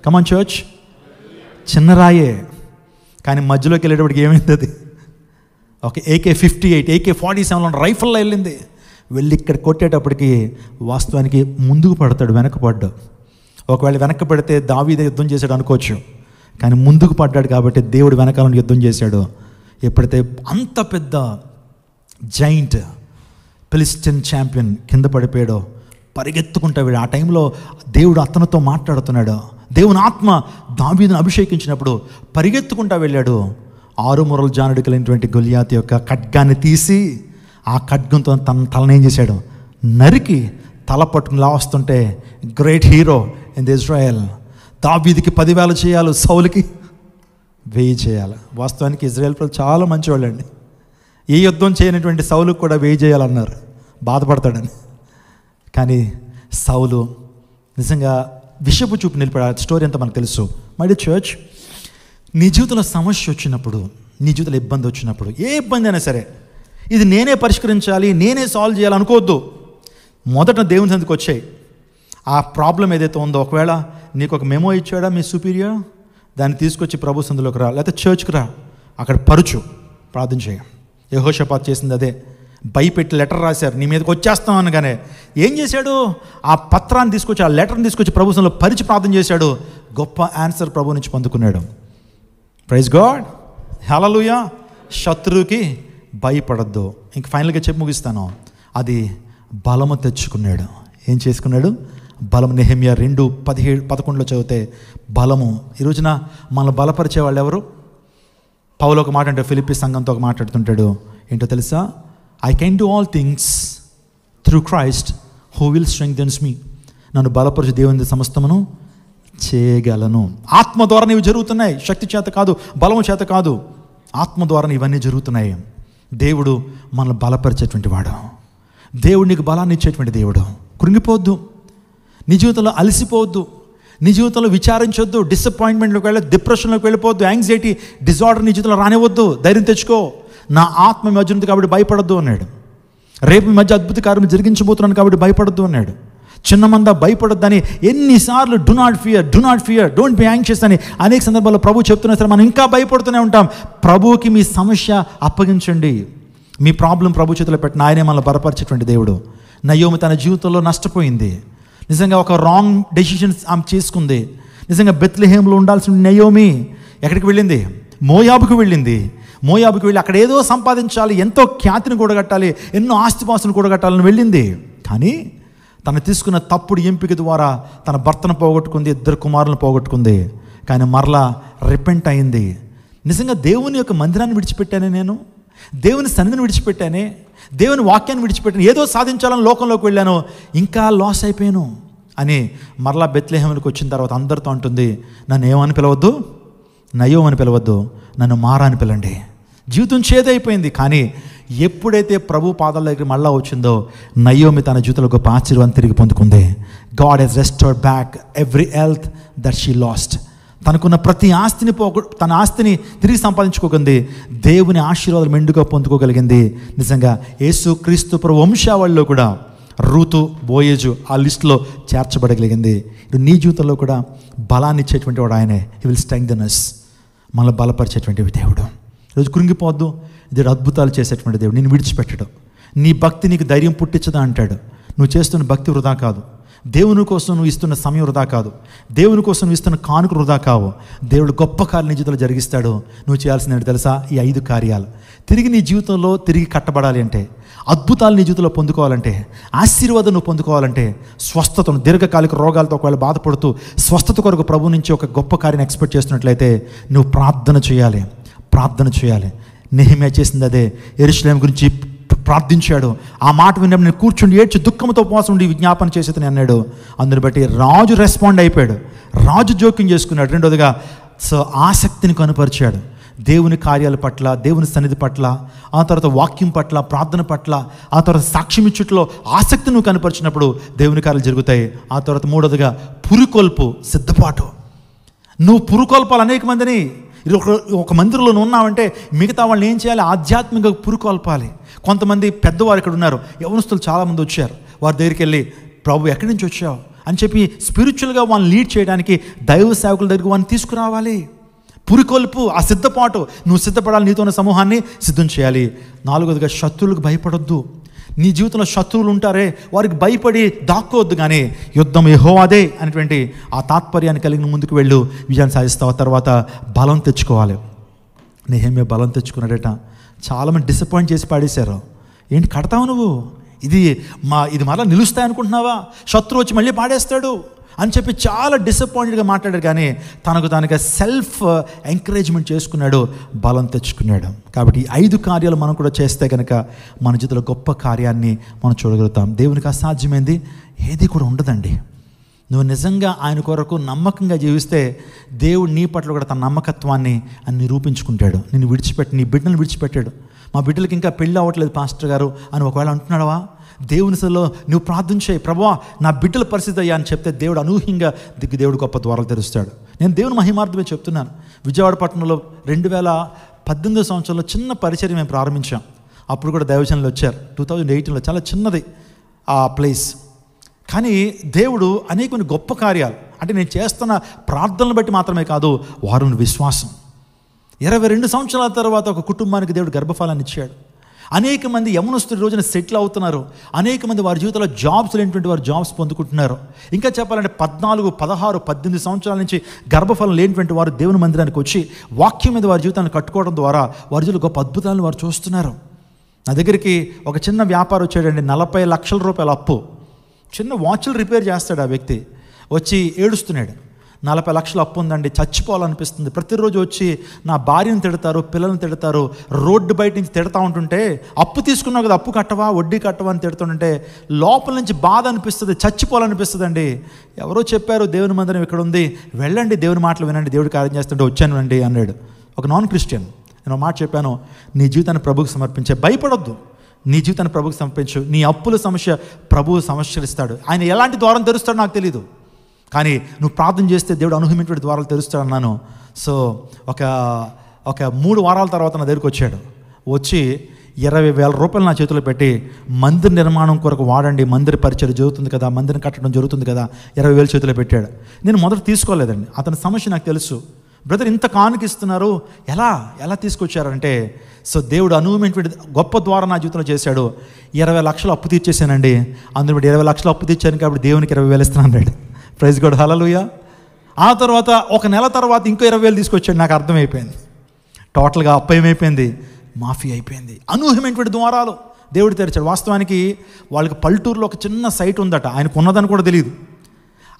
కమాన్ చర్చ్. చిన్న రాయే, కానీ మధ్యలోకి వెళ్ళేటప్పటికి ఏమైంది? అది ఒక AK-58, AK-47 రైఫల్లో వెళ్ళింది. వెళ్ళి ఇక్కడ కొట్టేటప్పటికి వాస్తవానికి ముందుకు పడతాడు, వెనక్కి పడ్డాడు. ఒకవేళ వెనక్కి పడితే దావీదే యుద్ధం చేశాడు అనుకోవచ్చు, కానీ ముందుకు పడ్డాడు కాబట్టి దేవుడు వెనకాలను యుద్ధం చేశాడు. ఎప్పుడైతే అంత పెద్ద జైంట్ ఫిలిస్టిన్ ఛాంపియన్ కింద పడిపోయాడో పరిగెత్తుకుంటా వెళ్ళి, ఆ టైంలో దేవుడు అతనితో మాట్లాడుతున్నాడు. దేవుని ఆత్మ దావీదును అభిషేకించినప్పుడు పరిగెత్తుకుంటా వెళ్ళాడు. 6 మూరల జానుడు కలిగినటువంటి గొలియాతు యొక్క ఖడ్గాన్ని తీసి, ఆ ఖడ్గంతో తన తలనేం చేశాడు, నరికి తల పట్టుకుని లావస్తుంటే, great hero in the Israel, దావీదుకి 10,000 చేయాలి, సౌలుకి 1000 చేయాలి. వాస్తవానికి ఇజ్రాయెల్ ప్రజలు చాలా మంచివాళ్ళండి. ఏ యుద్ధం చేయనటువంటి సౌలుకు కూడా 1000 చేయాలన్నారు, బాధపడతాడని. కానీ సౌలు నిజంగా విషపు చూపు నిలిపాడు. స్టోరీ అంతా మనకు తెలుసు. మై డియర్ చర్చ్, నీ జీవితంలో సమస్య వచ్చినప్పుడు, నీ జీవితంలో ఇబ్బంది వచ్చినప్పుడు, ఏ ఇబ్బంది అయినా సరే, ఇది నేనే పరిష్కరించాలి, నేనే సాల్వ్ చేయాలి అనుకోవద్దు. మొదట దేవుని సన్నిధికి వచ్చాయి. ఆ ప్రాబ్లం ఏదైతే ఉందో, ఒకవేళ నీకు ఒక మెమో ఇచ్చాడా మీ సుపీరియర్, దాన్ని తీసుకొచ్చి ప్రభు సన్నిధిలోకి రా, లేకపోతే చర్చ్కి రా, అక్కడ పరుచు, ప్రార్థన చేయ. యెహోషాపాతు చేసింది అదే. భయపెట్టి లెటర్ రాశారు, నీ మీదకి వచ్చేస్తాం అనగానే ఏం చేశాడు? ఆ పత్రాన్ని తీసుకొచ్చి, ఆ లెటర్ని తీసుకొచ్చి ప్రభు సన్నిధిలో పరిచి ప్రార్థన చేశాడు. గొప్ప ఆన్సర్ ప్రభు నుంచి పొందుకున్నాడు. Praise God. హల్లెలూయా. శత్రువుకి భయపడద్దు. ఇంక ఫైనల్గా చెప్పి ముగిస్తాను. అది బలము తెచ్చుకున్నాడు. ఏం చేసుకున్నాడు? బలం. నెహెమ్యా 2:17-11 చదివితే బలము. ఈ రోజున మనల్ని బలపరిచే వాళ్ళు ఎవరు? పౌలు ఒక మాట అంటే ఫిలిప్పీ సంఘంతో ఒక మాట్లాడుతుంటాడు, ఏంటో తెలుసా? I can do all things through Christ who will strengthens me. నన్ను బలపరచు దేవుని సమస్తమును చేయగలను. ఆత్మ ద్వారా ఇవి జరుగుతున్నాయి, శక్తి చేత కాదు, బలము చేత కాదు, ఆత్మ ద్వారా ఇవన్నీ జరుగుతున్నాయి. దేవుడు మనల్ని బలపరిచేటువంటి వాడు. దేవుడు నీకు బలాన్ని ఇచ్చేటువంటి దేవుడు. కృంగిపోవద్దు, నీ జీవితంలో అలసిపోవద్దు, నీ జీవితంలో విచారించొద్దు, డిసప్పాయింట్మెంట్లోకి వెళ్ళి డిప్రెషన్లోకి వెళ్ళిపోవద్దు, యాంగ్జైటీ డిజార్డర్ నీ జీవితంలో రానివ్వద్దు. ధైర్యం తెచ్చుకో. నా ఆత్మ మీ మధ్య ఉంది కాబట్టి భయపడద్దు అన్నాడు. రేపు మీ మధ్య అద్భుత కార్యం జరిగించబోతున్నాను కాబట్టి భయపడద్దు అన్నాడు. చిన్న మంద భయపడొద్దని ఎన్నిసార్లు do not fear, don't be anxious అని అనేక సందర్భాల్లో ప్రభు చెప్తున్నా సరే మనం ఇంకా భయపడుతూనే ఉంటాం. ప్రభువుకి మీ సమస్య అప్పగించండి, మీ ప్రాబ్లం ప్రభు చేతిలో పెట్టిన ఆయనే మనల్ని బలపరిచేటువంటి దేవుడు. నయోమి తన జీవితంలో నష్టపోయింది. నిజంగా ఒక రాంగ్ డెసిషన్స్ ఆమె చేసుకుంది. నిజంగా బెత్లెహేంలో ఉండాల్సిన నయోమి ఎక్కడికి వెళ్ళింది? మోయాబుకు వెళ్ళింది. మోయాబుకు వెళ్ళి అక్కడ ఏదో సంపాదించాలి, ఎంతో ఖ్యాతిని కూడగట్టాలి, ఎన్నో ఆస్తిపాస్తులు కూడగట్టాలని వెళ్ళింది. కానీ తను తీసుకున్న తప్పుడు ఎంపిక ద్వారా తన భర్తను పోగొట్టుకుంది, 2 కుమారులను పోగొట్టుకుంది. కానీ మరలా రిపెంట్ అయింది. నిజంగా దేవుని యొక్క మందిరాన్ని విడిచిపెట్టానే, నేను దేవుని సన్నిధిని విడిచిపెట్టానే, దేవుని వాక్యాన్ని విడిచిపెట్టాను, ఏదో సాధించాలని లోకంలోకి వెళ్ళాను, ఇంకా లాస్ అయిపోయాను అని మరలా బెత్లెహేములకు వచ్చిన తర్వాత అందరితో అంటుంది, నన్ను ఏమని పిలవద్దు, నయోమి అని పిలవద్దు, నన్ను మారా అని పిలండి. జీవితం చేదైపోయింది. కానీ ఎప్పుడైతే ప్రభు పాదాల దగ్గర మళ్ళా వచ్చిందో నయోమి తన జీవితంలో గొప్ప ఆశీర్వాదం తిరిగి పొందుకుంది. God has restored back every health that she lost. తనకున్న ప్రతి ఆస్తిని తన ఆస్తిని తిరిగి సంపాదించుకోగలిగింది. దేవుని ఆశీర్వాదాలు మెండుగా పొందుకోగలిగింది. నిజంగా యేసు క్రీస్తు ప్రభు వంశావళిలో కూడా రూతు, బోయేజు ఆ లిస్టులో చేర్చబడగలిగింది. నీ జీవితంలో కూడా బలాన్ని ఇచ్చేటువంటి వాడు ఆయనే. హీ విల్ స్ట్రెంగ్థెన్ us, మనల్ని బలపరిచేటువంటి దేవుడు. ఈరోజు కృంగిపోవద్దు, దేవుడు అద్భుతాలు చేసేటువంటి దేవుడు. నేను విడిచిపెట్టడు. నీ భక్తి నీకు ధైర్యం పుట్టించదా అంటాడు. నువ్వు చేస్తున్న భక్తి వృధా కాదు, దేవుని కోసం నువ్వు ఇస్తున్న సమయం వృధా కాదు, దేవుని కోసం నువ్వు ఇస్తున్న కానుక వృధా కావు. దేవుడు గొప్ప కార్యాలు నీ జీవితంలో జరిగిస్తాడు. నువ్వు చేయాల్సింది తెలుసా? ఈ 5 కార్యాలు తిరిగి నీ జీవితంలో తిరిగి కట్టబడాలి అంటే, అద్భుతాలు నీ జీవితంలో పొందుకోవాలంటే, ఆశీర్వాదం నువ్వు పొందుకోవాలంటే, స్వస్థతను, దీర్ఘకాలిక రోగాలతో ఒకవేళ బాధపడుతూ స్వస్థత కొరకు ప్రభు నుంచి ఒక గొప్ప కార్యాన్ని ఎక్స్పెక్ట్ చేస్తున్నట్లయితే నువ్వు ప్రార్థన చేయాలి. నెహెమ్యా చేసింది అదే. యెరూషలేము గురించి ప్రార్థించాడు. ఆ మాట విన్నప్పుడు నేను కూర్చుండి ఏడ్చి దుఃఖంతో ఉపవాసం ఉండి విజ్ఞాపన చేసేదని అన్నాడు. అందుని బట్టి రాజు రెస్పాండ్ అయిపోయాడు, రాజు జోక్యం చేసుకున్నాడు. రెండోదిగా ఆసక్తిని కనుపరిచాడు దేవుని కార్యాల పట్ల, దేవుని సన్నిధి పట్ల, ఆ తర్వాత వాక్యం పట్ల, ప్రార్థన పట్ల, ఆ తర్వాత సాక్ష్యం ఇచ్చుట్లో ఆసక్తి నువ్వు కనపరిచినప్పుడు దేవుని కార్యాలు జరుగుతాయి. ఆ తర్వాత మూడోదిగా పురికొల్పు, సిద్ధపాటు. నువ్వు పురుకొల్పాలి అనేక మందిని. ఇది ఒక మందిరంలో ఉన్నావంటే మిగతా వాళ్ళని ఏం చేయాలి? ఆధ్యాత్మికంగా పురుకొల్పాలి. కొంతమంది పెద్దవారు ఇక్కడ ఉన్నారు, యవనస్తులు చాలామంది వచ్చారు. వారి దగ్గరికి వెళ్ళి ప్రభు ఎక్కడి నుంచి వచ్చావు అని చెప్పి స్పిరిచువల్గా వాళ్ళని లీడ్ చేయడానికి దైవ సేవకుల దగ్గరికి వాళ్ళని తీసుకురావాలి. పురికొల్పు, ఆ సిద్ధపాటు. నువ్వు సిద్ధపడాలి, నీతో ఉన్న సమూహాన్ని సిద్ధం చేయాలి. నాలుగోదిగా శత్రువులకు భయపడొద్దు. నీ జీవితంలో శత్రువులు ఉంటారే, వారికి భయపడి దాక్కోవద్దు. కానీ యుద్ధం యెహోవాదే అనేటువంటి ఆ తాత్పర్యాన్ని కలిగి ముందుకు వెళ్ళు, విజయాన్ని సాధిస్తావు. తర్వాత బలం తెచ్చుకోవాలి. నెహెమ్యా బలం తెచ్చుకున్నాడట. చాలామంది డిసప్పాయింట్ చేసి పాడేశారు. ఏంటి కడతావు నువ్వు, ఇది మళ్ళీ నిలుస్తాయి అనుకుంటున్నావా, శత్రువు వచ్చి మళ్ళీ పాడేస్తాడు అని చెప్పి చాలా డిసప్పాయింటెడ్గా మాట్లాడారు. కానీ తనకు సెల్ఫ్ ఎంకరేజ్మెంట్ చేసుకున్నాడు, బలం తెచ్చుకున్నాడు. కాబట్టి ఈ 5 కార్యాలు మనం కూడా చేస్తే కనుక మన జీవితంలో గొప్ప కార్యాన్ని మనం చూడగలుగుతాం. దేవునికి అసాధ్యమైంది ఏది కూడా ఉండదండి. నువ్వు నిజంగా ఆయన కొరకు నమ్మకంగా జీవిస్తే దేవుడు నీ పట్ల కూడా తన నమ్మకత్వాన్ని నిరూపించుకుంటాడు. నిన్ను నీ బిడ్డను విడిచిపెట్టాడు. మా బిడ్డలకి ఇంకా పెళ్ళి అవ్వట్లేదు పాస్టర్ గారు అని ఒకవేళ అంటున్నాడవా, దేవుని సలో నువ్వు ప్రార్థన చేయి, ప్రభువా నా బిడ్డల పరిస్థితి అయ్యా అని చెప్తే దేవుడు అనూహ్యంగా దేవుడు గొప్ప ద్వారాలు తెరుస్తాడు. నేను దేవుని మహిమార్థమే చెప్తున్నాను. విజయవాడ పట్టణంలో 2018 సంవత్సరంలో చిన్న పరిచర్య మేము ప్రారంభించాం. అప్పుడు కూడా దైవజనులు వచ్చారు. 2018లో చాలా చిన్నది ఆ ప్లేస్. కానీ దేవుడు అనేక గొప్ప కార్యాలు, అంటే నేను చేస్తున్న ప్రార్థనలు బట్టి మాత్రమే కాదు, వారు విశ్వాసం. 22 సంవత్సరాల తర్వాత ఒక కుటుంబానికి దేవుడు గర్భఫలాన్ని ఇచ్చాడు. అనేక మంది యవనస్తులు రోజున సెటిల్ అవుతున్నారు. అనేక మంది వారి జీవితంలో జాబ్స్ లేనటువంటి వారు జాబ్స్ పొందుకుంటున్నారు. ఇంకా చెప్పాలంటే 14, 16, 18 సంవత్సరాల నుంచి గర్భఫలం లేనటువంటి వారు దేవుని మందిరానికి వచ్చి వాక్యం మీద వారి జీవితాన్ని కట్టుకోవడం ద్వారా వారి జీవితంలో గొప్ప అద్భుతాలను వారు చూస్తున్నారు. నా దగ్గరికి ఒక చిన్న వ్యాపారం వచ్చాడండి, 40 లక్షల రూపాయల అప్పు. చిన్న వాచ్లు రిపేర్ చేస్తాడు ఆ వ్యక్తి. వచ్చి ఏడుస్తున్నాడు, 40 లక్షలు అప్పు ఉందండి, చచ్చిపోవాలనిపిస్తుంది. ప్రతిరోజు వచ్చి నా భార్యను తిడతారు, పిల్లల్ని తిడతారు, రోడ్డు బయట నుంచి తిడతా ఉంటుంటే, అప్పు తీసుకున్నావు కదా, అప్పు కట్టవా, వడ్డీ కట్టవా అని తిడుతుంటే లోపల నుంచి బాధ అనిపిస్తుంది, చచ్చిపోవాలనిపిస్తుంది అండి. ఎవరో చెప్పారు దేవుని మందిరం ఇక్కడ ఉంది, వెళ్ళండి, దేవుని మాటలు వినండి, దేవుడి కార్యం చేస్తుంటే వచ్చాను అండి అన్నాడు ఒక నాన్ క్రిస్టియన్. నేను మాట చెప్పాను, నీ జీవితాన్ని ప్రభువుకి సమర్పించే, భయపడొద్దు, నీ జీవితాన్ని ప్రభువుకి సమర్పించు. నీ అప్పుల సమస్య ప్రభువు సమస్యలిస్తాడు. ఆయన ఎలాంటి ద్వారం తెరుస్తాడో నాకు తెలీదు, కానీ నువ్వు ప్రార్థన చేస్తే దేవుడు అనూహ్యమైనటువంటి ద్వారాలు తెరుస్తాడన్నాను. సో ఒక 3 వారాల తర్వాత నా దగ్గరికి వచ్చాడు. వచ్చి 20,000 రూపాయలు నా చేతిలో పెట్టి, మందిర నిర్మాణం కొరకు వాడండి, మందిర పరిచయం జరుగుతుంది కదా, మందిరం కట్టడం జరుగుతుంది కదా, 20,000 చేతిలో పెట్టాడు. నేను మొదట తీసుకోలేదండి, అతని సమస్య నాకు తెలుసు. బ్రదర్ ఇంత కానుకిస్తున్నారు, ఎలా తీసుకొచ్చారంటే, సో దేవుడు అనూహ్యమైనటువంటి గొప్ప ద్వారా నా జీవితంలో చేశాడు. 20 లక్షలు అప్పు తీర్చేశానండి. అందులో 20 లక్షలు అప్పు తీర్చాను కాబట్టి దేవునికి 20,000 ఇస్తున్నాను అన్నాడు. ప్రైజ్ గాడ్, హల్లెలూయా. ఆ తర్వాత 1 నెల తర్వాత ఇంకో 20,000 తీసుకొచ్చాడు. నాకు అర్థమైపోయింది, టోటల్గా అప్పు ఏమైపోయింది, మాఫీ అయిపోయింది. అనూహ్యమైనటువంటి ద్వారాలు దేవుడు తెరిచాడు. వాస్తవానికి వాళ్ళకి పల్లెటూరులో ఒక చిన్న సైట్ ఉందట, ఆయనకు ఉన్నదని కూడా తెలియదు.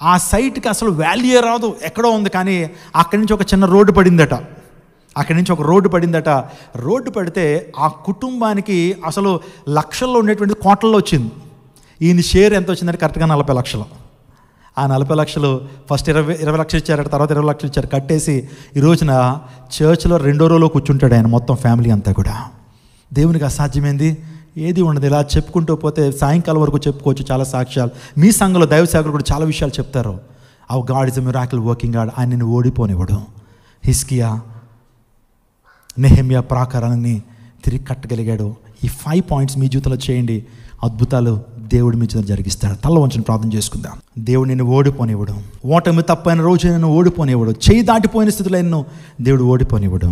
ఆ సైట్కి అసలు వాల్యూ రాదు, ఎక్కడో ఉంది, కానీ అక్కడి నుంచి ఒక చిన్న రోడ్డు పడిందట. రోడ్డు పడితే ఆ కుటుంబానికి అసలు లక్షల్లో ఉండేటువంటి కోట్లలో వచ్చింది. ఈయన షేర్ ఎంత వచ్చిందంటే కరెక్ట్గా 40 లక్షలు. ఆ 40 లక్షలు ఫస్ట్ 20 లక్షలు ఇచ్చారట, తర్వాత 20 లక్షలు ఇచ్చారు. కట్టేసి ఈ రోజున చర్చ్లో 2వ రోలో కూర్చుంటాడు ఆయన, మొత్తం ఫ్యామిలీ అంతా కూడా. దేవునికి అసాధ్యమైంది ఏది ఉండదు. ఇలా చెప్పుకుంటూ పోతే సాయంకాలం వరకు చెప్పుకోవచ్చు చాలా సాక్ష్యాలు. మీ సంఘంలో దైవ సేవకులు కూడా చాలా విషయాలు చెప్తారు. Hour God is a miracle working God. ఆయన నిన్ను ఓడిపోనివ్వడు. హిజ్కియా, నెహెమ్యా ప్రాకారాన్ని తిరిగి కట్టగలిగాడు. ఈ 5 పాయింట్స్ మీ జీవితంలో చేయండి, అద్భుతాలు దేవుడు మీ జీవితంలో జరిగిస్తాడు. తల వంచుని ప్రార్థన చేసుకుందాం. దేవుడు నిన్ను ఓడిపోనివ్వడు. ఓటమి తప్పైన రోజు నిన్ను ఓడిపోనివ్వడు. చేయి దాటిపోయిన స్థితిలో నిన్ను దేవుడు ఓడిపోనివ్వడు.